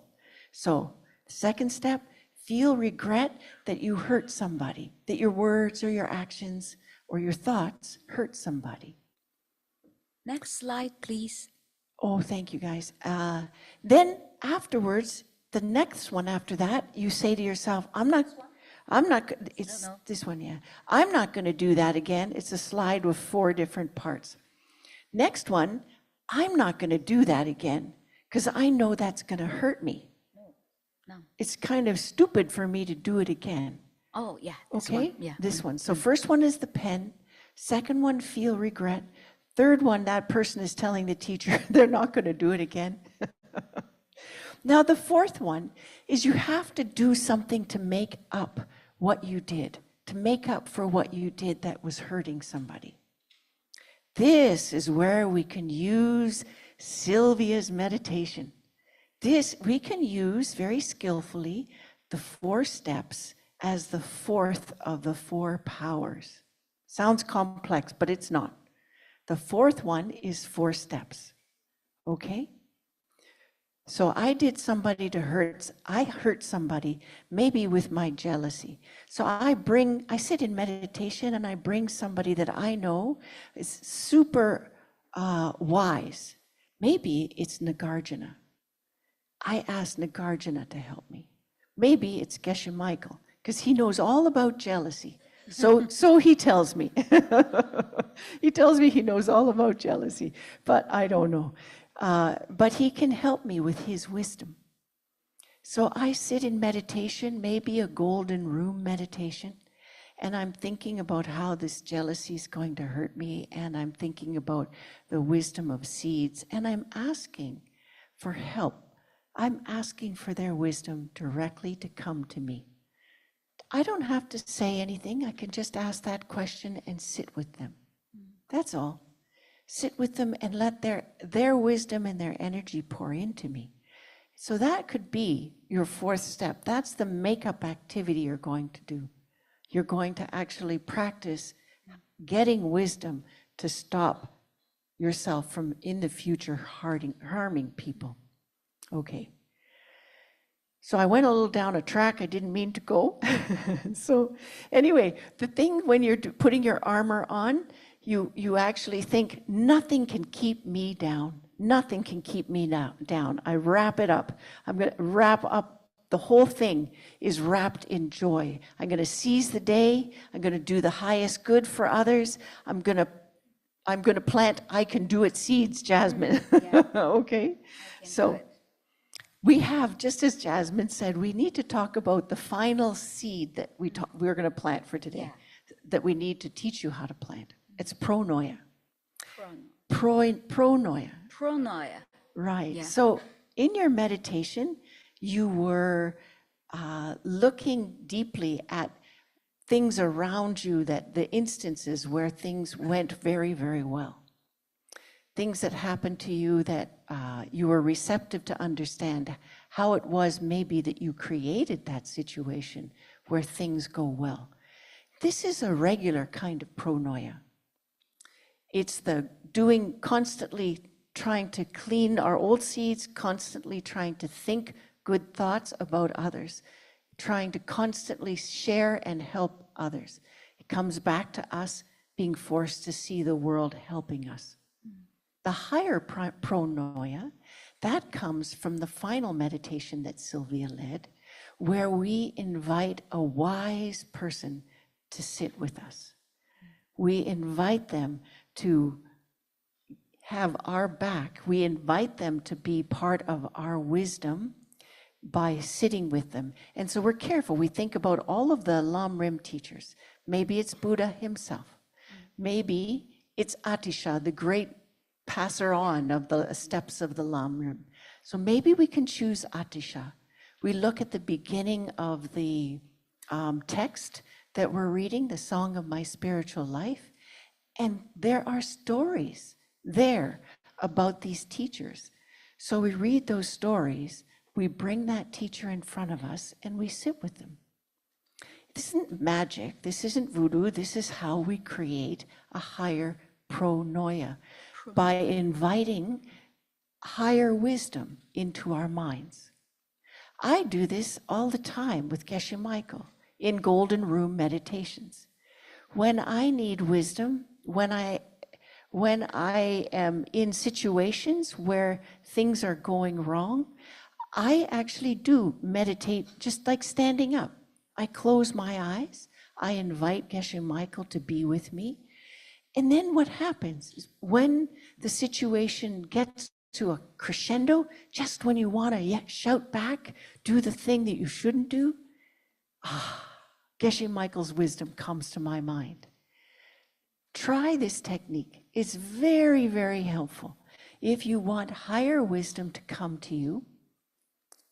So second step, feel regret that you hurt somebody, that your words or your actions or your thoughts hurt somebody. Next slide, please. Oh, thank you, guys. Then afterwards, the next one after that, you say to yourself, it's No. this one, yeah. I'm not going to do that again. It's a slide with 4 different parts. Next one, I'm not going to do that again because I know that's going to hurt me. No. It's kind of stupid for me to do it again. Oh, yeah. This Okay? one. Yeah. This one. So first one is the pen. Second one, feel regret. Third one, that person is telling the teacher they're not going to do it again. Now, the fourth one is you have to do something to make up what you did, to make up for what you did that was hurting somebody. This is where we can use Sylvia's meditation. We can use very skillfully the 4 steps as the 4th of the 4 powers. Sounds complex, but it's not. The 4th one is 4 steps. Okay? So I hurt somebody, maybe with my jealousy. So I sit in meditation and I bring somebody that I know is super wise. Maybe it's Nagarjuna. I ask Nagarjuna to help me. Maybe it's Geshe Michael, because he knows all about jealousy. So he tells me. He tells me he knows all about jealousy, but I don't know. But he can help me with his wisdom. So I sit in meditation, maybe a golden room meditation, and I'm thinking about how this jealousy is going to hurt me, and I'm thinking about the wisdom of seeds, and I'm asking for help. I'm asking for their wisdom directly to come to me. I don't have to say anything. I can just ask that question and sit with them. That's all. Sit with them and let their wisdom and their energy pour into me. So that could be your 4th step. That's the makeup activity you're going to do. You're going to actually practice getting wisdom to stop yourself from in the future harming people. Okay. So I went a little down a track I didn't mean to go. So anyway, the thing when you're putting your armor on, you actually think, nothing can keep me down. Nothing can keep me down. I wrap it up. I'm going to wrap up. The whole thing is wrapped in joy. I'm going to seize the day. I'm going to do the highest good for others. I'm going to plant I can do it seeds, Jasmine. Yeah. Okay? So we have, just as Jasmine said, we need to talk about the final seed that we're going to plant for today, that we need to teach you how to plant. It's pronoia. Pronoia. Pronoia. Right. Yeah. So in your meditation, you were looking deeply at things around you, that the instances where things went very, very well. Things that happened to you that you were receptive to understand how it was maybe that you created that situation where things go well. This is a regular kind of pronoia. It's the constantly trying to clean our old seeds, constantly trying to think good thoughts about others, trying to constantly share and help others. It comes back to us being forced to see the world helping us. The higher pronoia, that comes from the final meditation that Sylvia led, where we invite a wise person to sit with us. We invite them to have our back. We invite them to be part of our wisdom by sitting with them. And so we're careful. We think about all of the Lam Rim teachers. Maybe it's Buddha himself. Maybe it's Atisha, the great passer on of the steps of the Lam Rim. So maybe we can choose Atisha. We look at the beginning of the text that we're reading, the Song of My Spiritual Life, and there are stories there about these teachers. So we read those stories, we bring that teacher in front of us, and we sit with them. This isn't magic, this isn't voodoo, this is how we create a higher pronoia, by inviting higher wisdom into our minds. I do this all the time with Geshe Michael in Golden Room meditations. When I need wisdom, when I am in situations where things are going wrong, I actually do meditate just like standing up. I close my eyes, I invite Geshe Michael to be with me. And then what happens is when the situation gets to a crescendo, just when you want to shout back, do the thing that you shouldn't do, Geshe Michael's wisdom comes to my mind. Try this technique. It's very, very helpful. If you want higher wisdom to come to you,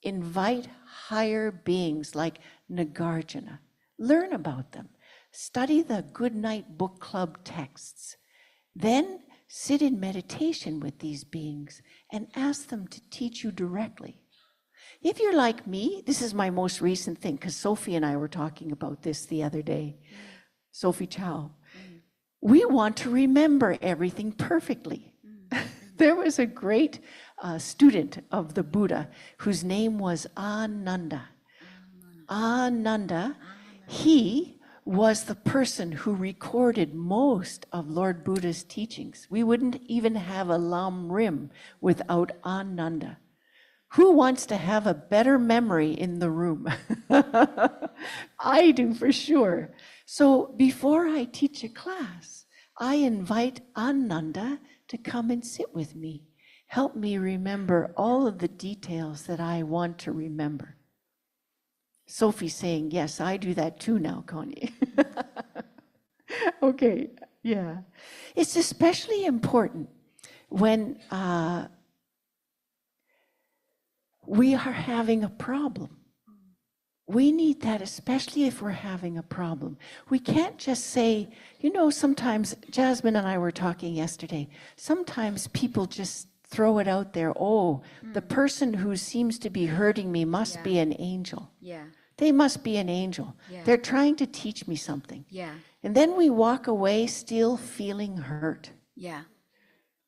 invite higher beings like Nagarjuna. Learn about them. Study the Good Night Book Club texts. Then sit in meditation with these beings and ask them to teach you directly. If you're like me, this is my most recent thing, because Sophie and I were talking about this the other day. Sophie Chow. We want to remember everything perfectly. There was a great student of the Buddha whose name was Ananda. Ananda, he was the person who recorded most of Lord Buddha's teachings. We wouldn't even have a Lam Rim without Ananda. Who wants to have a better memory in the room? I do for sure. So before I teach a class, I invite Ananda to come and sit with me. Help me remember all of the details that I want to remember. Sophie's saying, yes, I do that too now, Connie. Okay, yeah. It's especially important when we are having a problem. We need that, especially if we're having a problem. We can't just say, you know, sometimes, Jasmine and I were talking yesterday, sometimes people just throw it out there, the person who seems to be hurting me must be an angel. Yeah. They must be an angel. Yeah. They're trying to teach me something. Yeah. And then we walk away still feeling hurt. Yeah.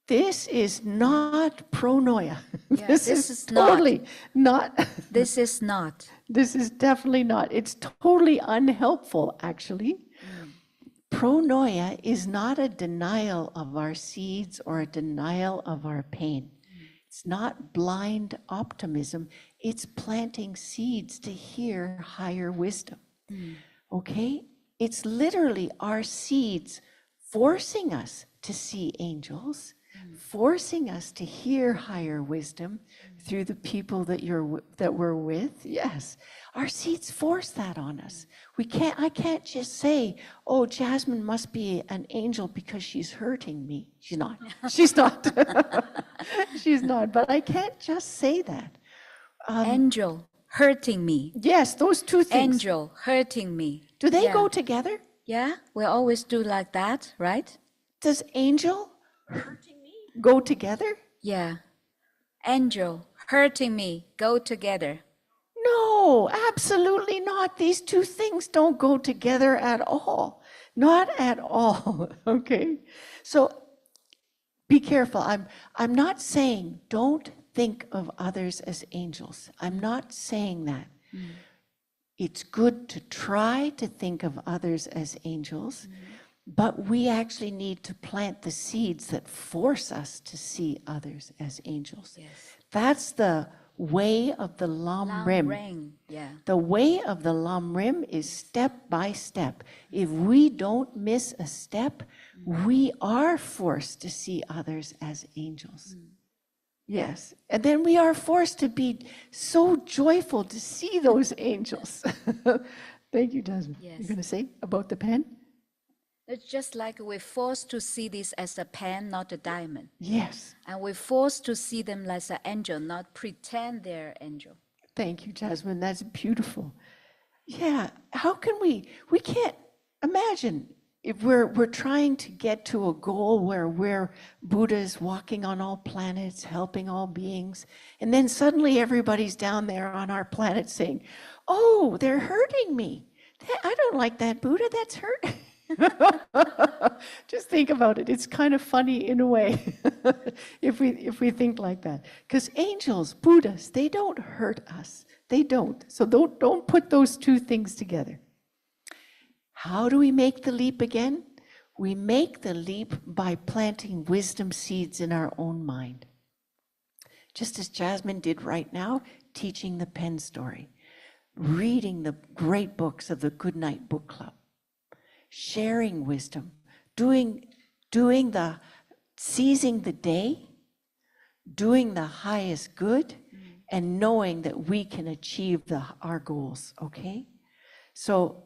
This is not pronoia. Yeah, This this is is not. totally not. This is not. This is definitely not. It's totally unhelpful, actually. Pronoia is not a denial of our seeds or a denial of our pain. It's not blind optimism. It's planting seeds to hear higher wisdom. Okay? It's literally our seeds forcing us to see angels, forcing us to hear higher wisdom through the people that we're with. Yes, our seeds force that on us. I can't just say, oh, Jasmine must be an angel because she's hurting me. She's not. She's not. She's not. But I can't just say that. Angel hurting me. Yes, those two things. Angel hurting me. Do they Yeah. go together? Yeah, we always do like that, right? Does angel hurting me go together? Yeah. Angel hurting me go together. No, absolutely not. These two things don't go together at all. Not at all. Okay. So be careful. I'm not saying don't think of others as angels. I'm not saying that. It's good to try to think of others as angels, but we actually need to plant the seeds that force us to see others as angels. Yes. That's the way of the Lam Rim. Yeah. The way of the Lam Rim is step by step. If we don't miss a step, we are forced to see others as angels. Yes. And then we are forced to be so joyful to see those angels. Thank you, Jasmine. Yes. You're going to say about the pen? It's just like we're forced to see this as a pen, not a diamond. Yes. And we're forced to see them as an angel, not pretend they're angel. Thank you, Jasmine. That's beautiful. Yeah. How can we can't imagine if we're trying to get to a goal where we're Buddhas walking on all planets, helping all beings, and then suddenly everybody's down there on our planet saying, oh, they're hurting me. I don't like that Buddha, that's hurt. Just think about it. It's kind of funny in a way if we think like that. Because angels, Buddhas, they don't hurt us. They don't. So don't put those two things together. How do we make the leap again? We make the leap by planting wisdom seeds in our own mind. Just as Jasmine did right now, teaching the pen story, reading the great books of the Good Night Book Club, sharing wisdom, seizing the day, doing the highest good, and knowing that we can achieve our goals, okay? So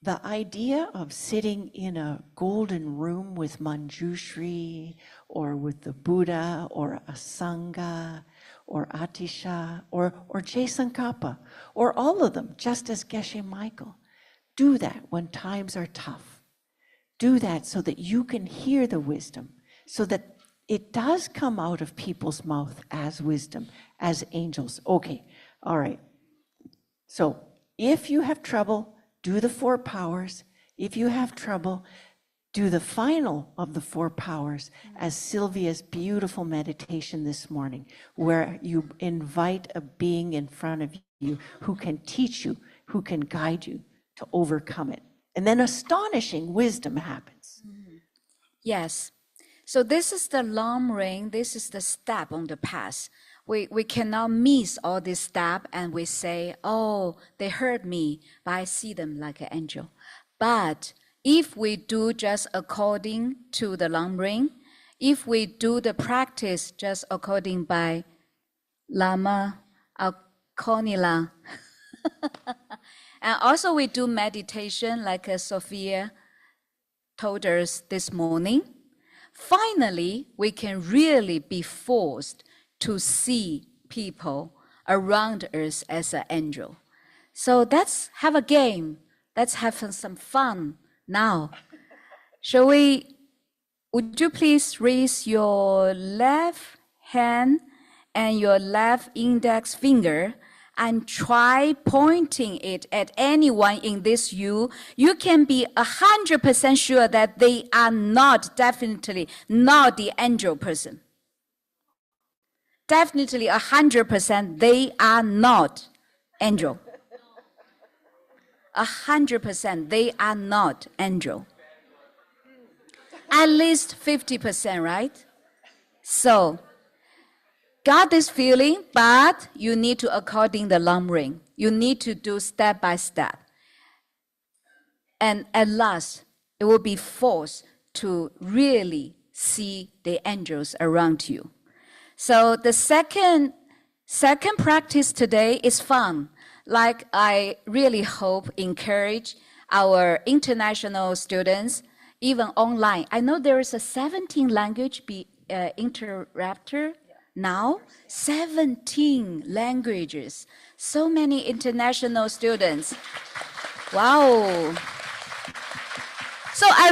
the idea of sitting in a golden room with Manjushri, or with the Buddha, or a Sangha, or Atisha, or Jesankapa, or all of them, just as Geshe Michael. Do that when times are tough. Do that so that you can hear the wisdom, so that it does come out of people's mouth as wisdom, as angels. Okay, all right. So if you have trouble, do the 4 powers. If you have trouble, do the final of the 4 powers as Sylvia's beautiful meditation this morning, where you invite a being in front of you who can teach you, who can guide you to overcome it. And then astonishing wisdom happens. Yes. So this is the Lam Rim. This is the step on the path. We cannot miss all this step and we say, oh, they hurt me, but I see them like an angel. But if we do just according to the Lam Rim, if we do the practice just according by Lama Konila, and also we do meditation like Sophia told us this morning, finally we can really be forced to see people around us as an angel. So let's have a game. Let's have some fun now. Would you please raise your left hand and your left index finger and try pointing it at anyone in this you can be 100% sure that they are definitely not the angel person. Definitely 100% they are not angel. 100% they are not angel. At least 50%, right? So, got this feeling, but you need to according the Lam Rim. You need to do step by step. And at last, it will be forced to really see the angels around you. So the second practice today is fun. Like I really hope encourage our international students, even online. I know there is a 17 language interpreter now. 17 languages. So many international students. Wow. So I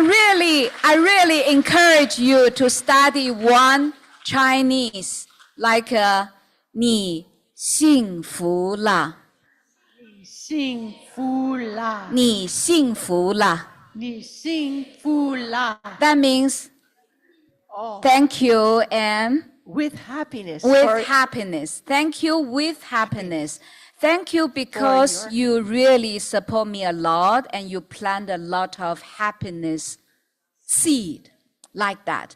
really encourage you to study one Chinese, like 你幸福了。幸福啦。你幸福了。你幸福啦。That means Oh. Thank you, and With happiness. with happiness. Thank you with happiness. Thank you because you really support me a lot and you plant a lot of happiness seed like that.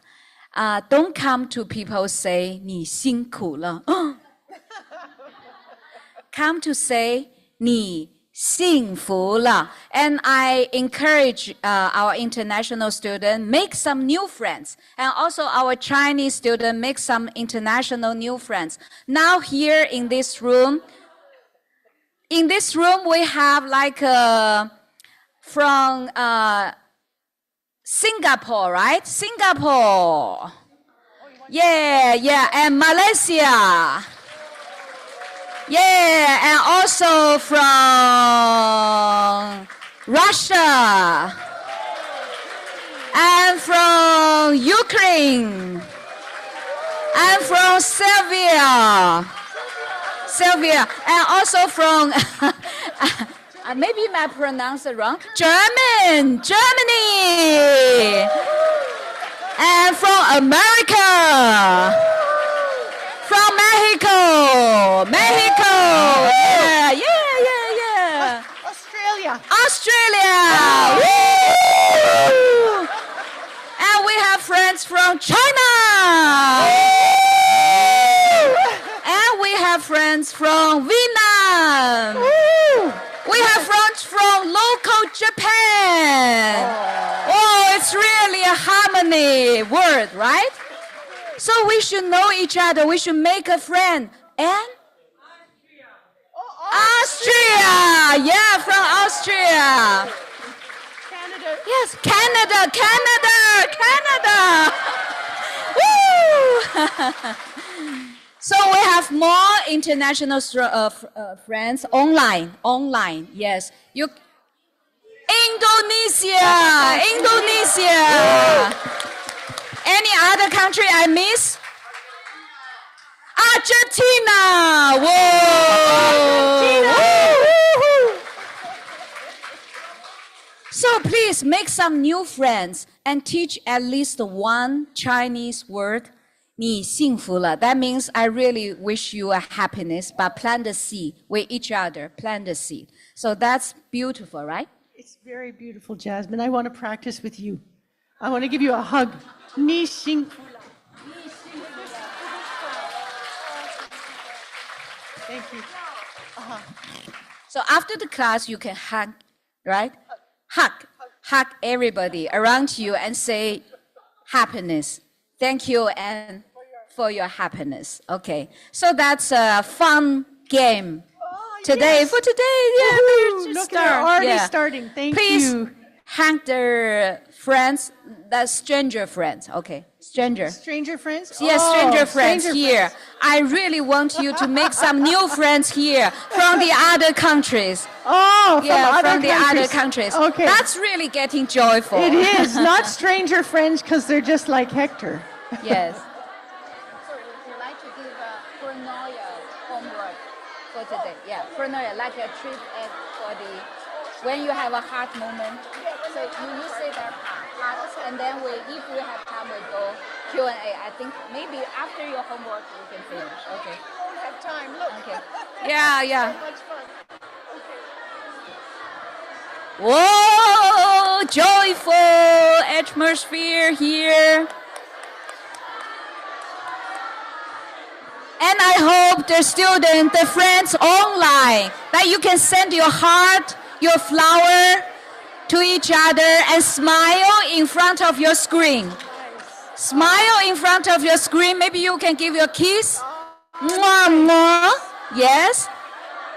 Don't come to people say 你辛苦了. Come to say 你幸福了. And I encourage our international students, make some new friends. And also our Chinese students, make some international new friends. Now here in this room, we have like from Singapore, right? Singapore. Yeah, and Malaysia. Yeah, and also from Russia. And from Ukraine. And from Serbia. And also from, maybe I pronounced it wrong, Germany. And from America. From Mexico. Yeah. Australia. Woo! And we have friends from China. And we have friends from Vietnam. We have friends from local Japan. Oh, it's really a harmony word, right? So we should know each other. We should make a friend. And Austria. Yeah, from Austria. Canada. Yes, Canada. Woo! So we have more international friends online. Yes, Indonesia. Any other country I miss? Argentina. Whoa. So please make some new friends and teach at least one Chinese word. 你幸福了. That means I really wish you a happiness, but plant the seed with each other. Plant the seed. So that's beautiful, right? It's very beautiful, Jasmine. I want to practice with you. I want to give you a hug. 你幸福了. Thank you. So after the class, you can hug, right? Hug everybody around you and say happiness. Thank you and for your happiness. Okay. So that's a fun game today. Yes. For today, yeah. Look, they're already starting. Thank Please you. hug their friends, the stranger friends. Okay. Stranger friends? Yes, stranger friends here. I really want you to make some new friends here from the other countries. Oh, from the other countries. Okay. That's really getting joyful. It is, not stranger friends because they're just like Hector. Yes. Sorry, would you like to give Pronoya homework for today? Yeah, Pronoya, like a treat for when you have a heart moment. So you say that heart, and then if we have time, we go Q&A. I think maybe after your homework, we can finish. Okay. We don't have time. Look. Okay. Yeah. So much fun. Whoa, joyful atmosphere here. And I hope the students, the friends online, that you can send your heart, your flower to each other and smile in front of your screen. Smile in front of your screen. Maybe you can give your kiss. Mwah, mwah. Yes.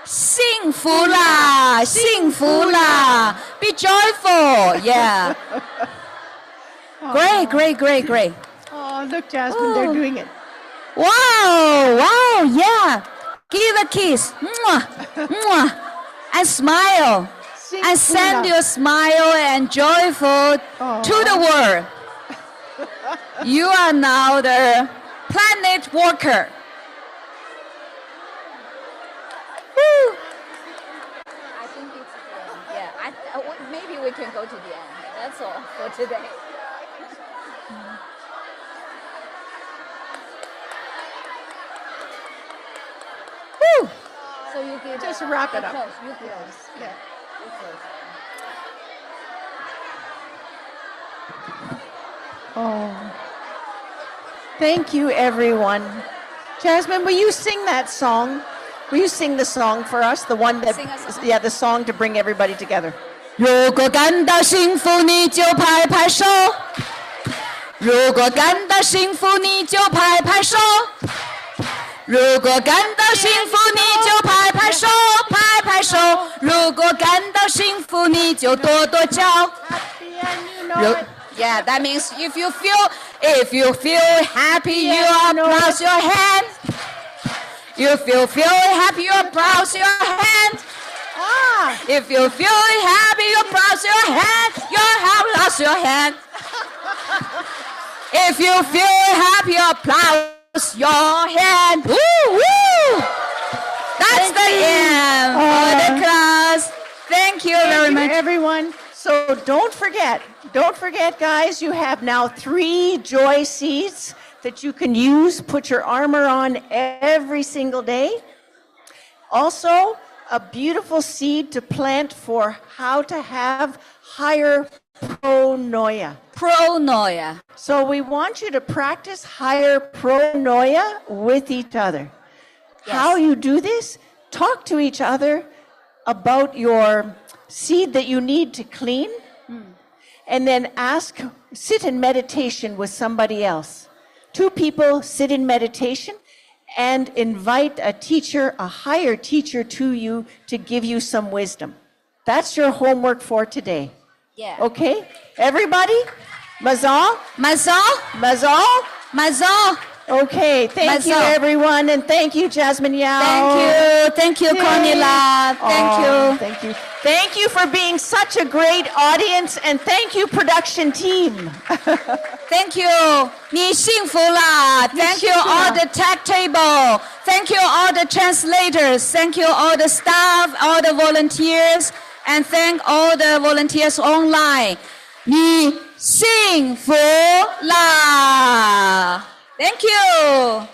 幸福啦,幸福啦. Be joyful. Yeah. Great. Oh, look, Jasmine, they're doing it. Wow, yeah. Give a kiss. Mwah. And smile. And send your smile and joyful to the world. You are now the planet walker. Woo. I think it's the end. Yeah, maybe we can go to the end. That's all for today. So you give Just wrap it up. Close. You close. Yeah. You close. Oh. Thank you, everyone. Jasmine, will you sing that song? Will you sing the song for us? The one that, Sing a song. yeah, the song to bring everybody together. 如果感到幸福，你就拍拍手；如果感到幸福，你就拍拍手；如果感到幸福，你就拍拍手，拍拍手；如果感到幸福，你就跺跺脚。 Happy and you know it. Yeah, that means if you feel happy, you applaud your hand. If you feel happy, you applaud your hand. Ah, If you feel happy, you applaud your hand. You applaud your hand. If you feel happy, you applaud your hand. Woo, woo. That's the end for the class. Thank you very thank you, much. everyone. So don't forget, guys, you have now 3 joy seeds that you can use, put your armor on every single day. Also, a beautiful seed to plant for how to have higher pronoia. Pronoia. So we want you to practice higher pronoia with each other. How you do this? Talk to each other about your seed that you need to clean, and then sit in meditation with somebody else. 2 people sit in meditation and invite a teacher, a higher teacher to you to give you some wisdom. That's your homework for today. Yeah. Okay? Everybody? Mazal? Mazal. Mazal? Mazal. Okay, thank you, Mazal. everyone, and thank you, Jasmine Yao. Thank you, Yay. Cornelia. Oh, thank you. Thank you for being such a great audience, and thank you, production team. Thank you. 你幸福了. Thank you all the tech table. Thank you all the translators. Thank you all the staff, all the volunteers, and thank all the volunteers online. 你幸福了. Thank you.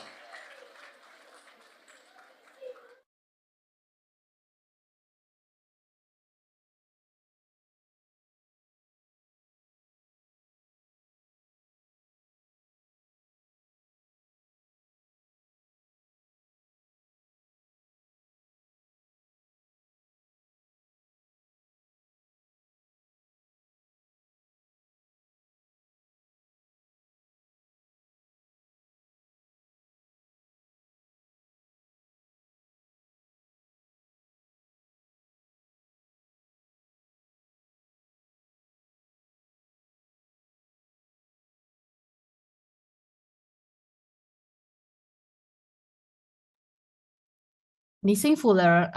Missing Fuller,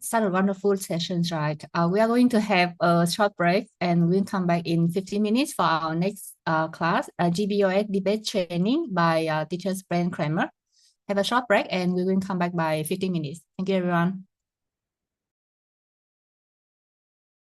such a wonderful sessions, right? We are going to have a short break and we'll come back in 15 minutes for our next class, GBOS debate training by teacher Brent Kramer. Have a short break and we will come back by 15 minutes. Thank you, everyone.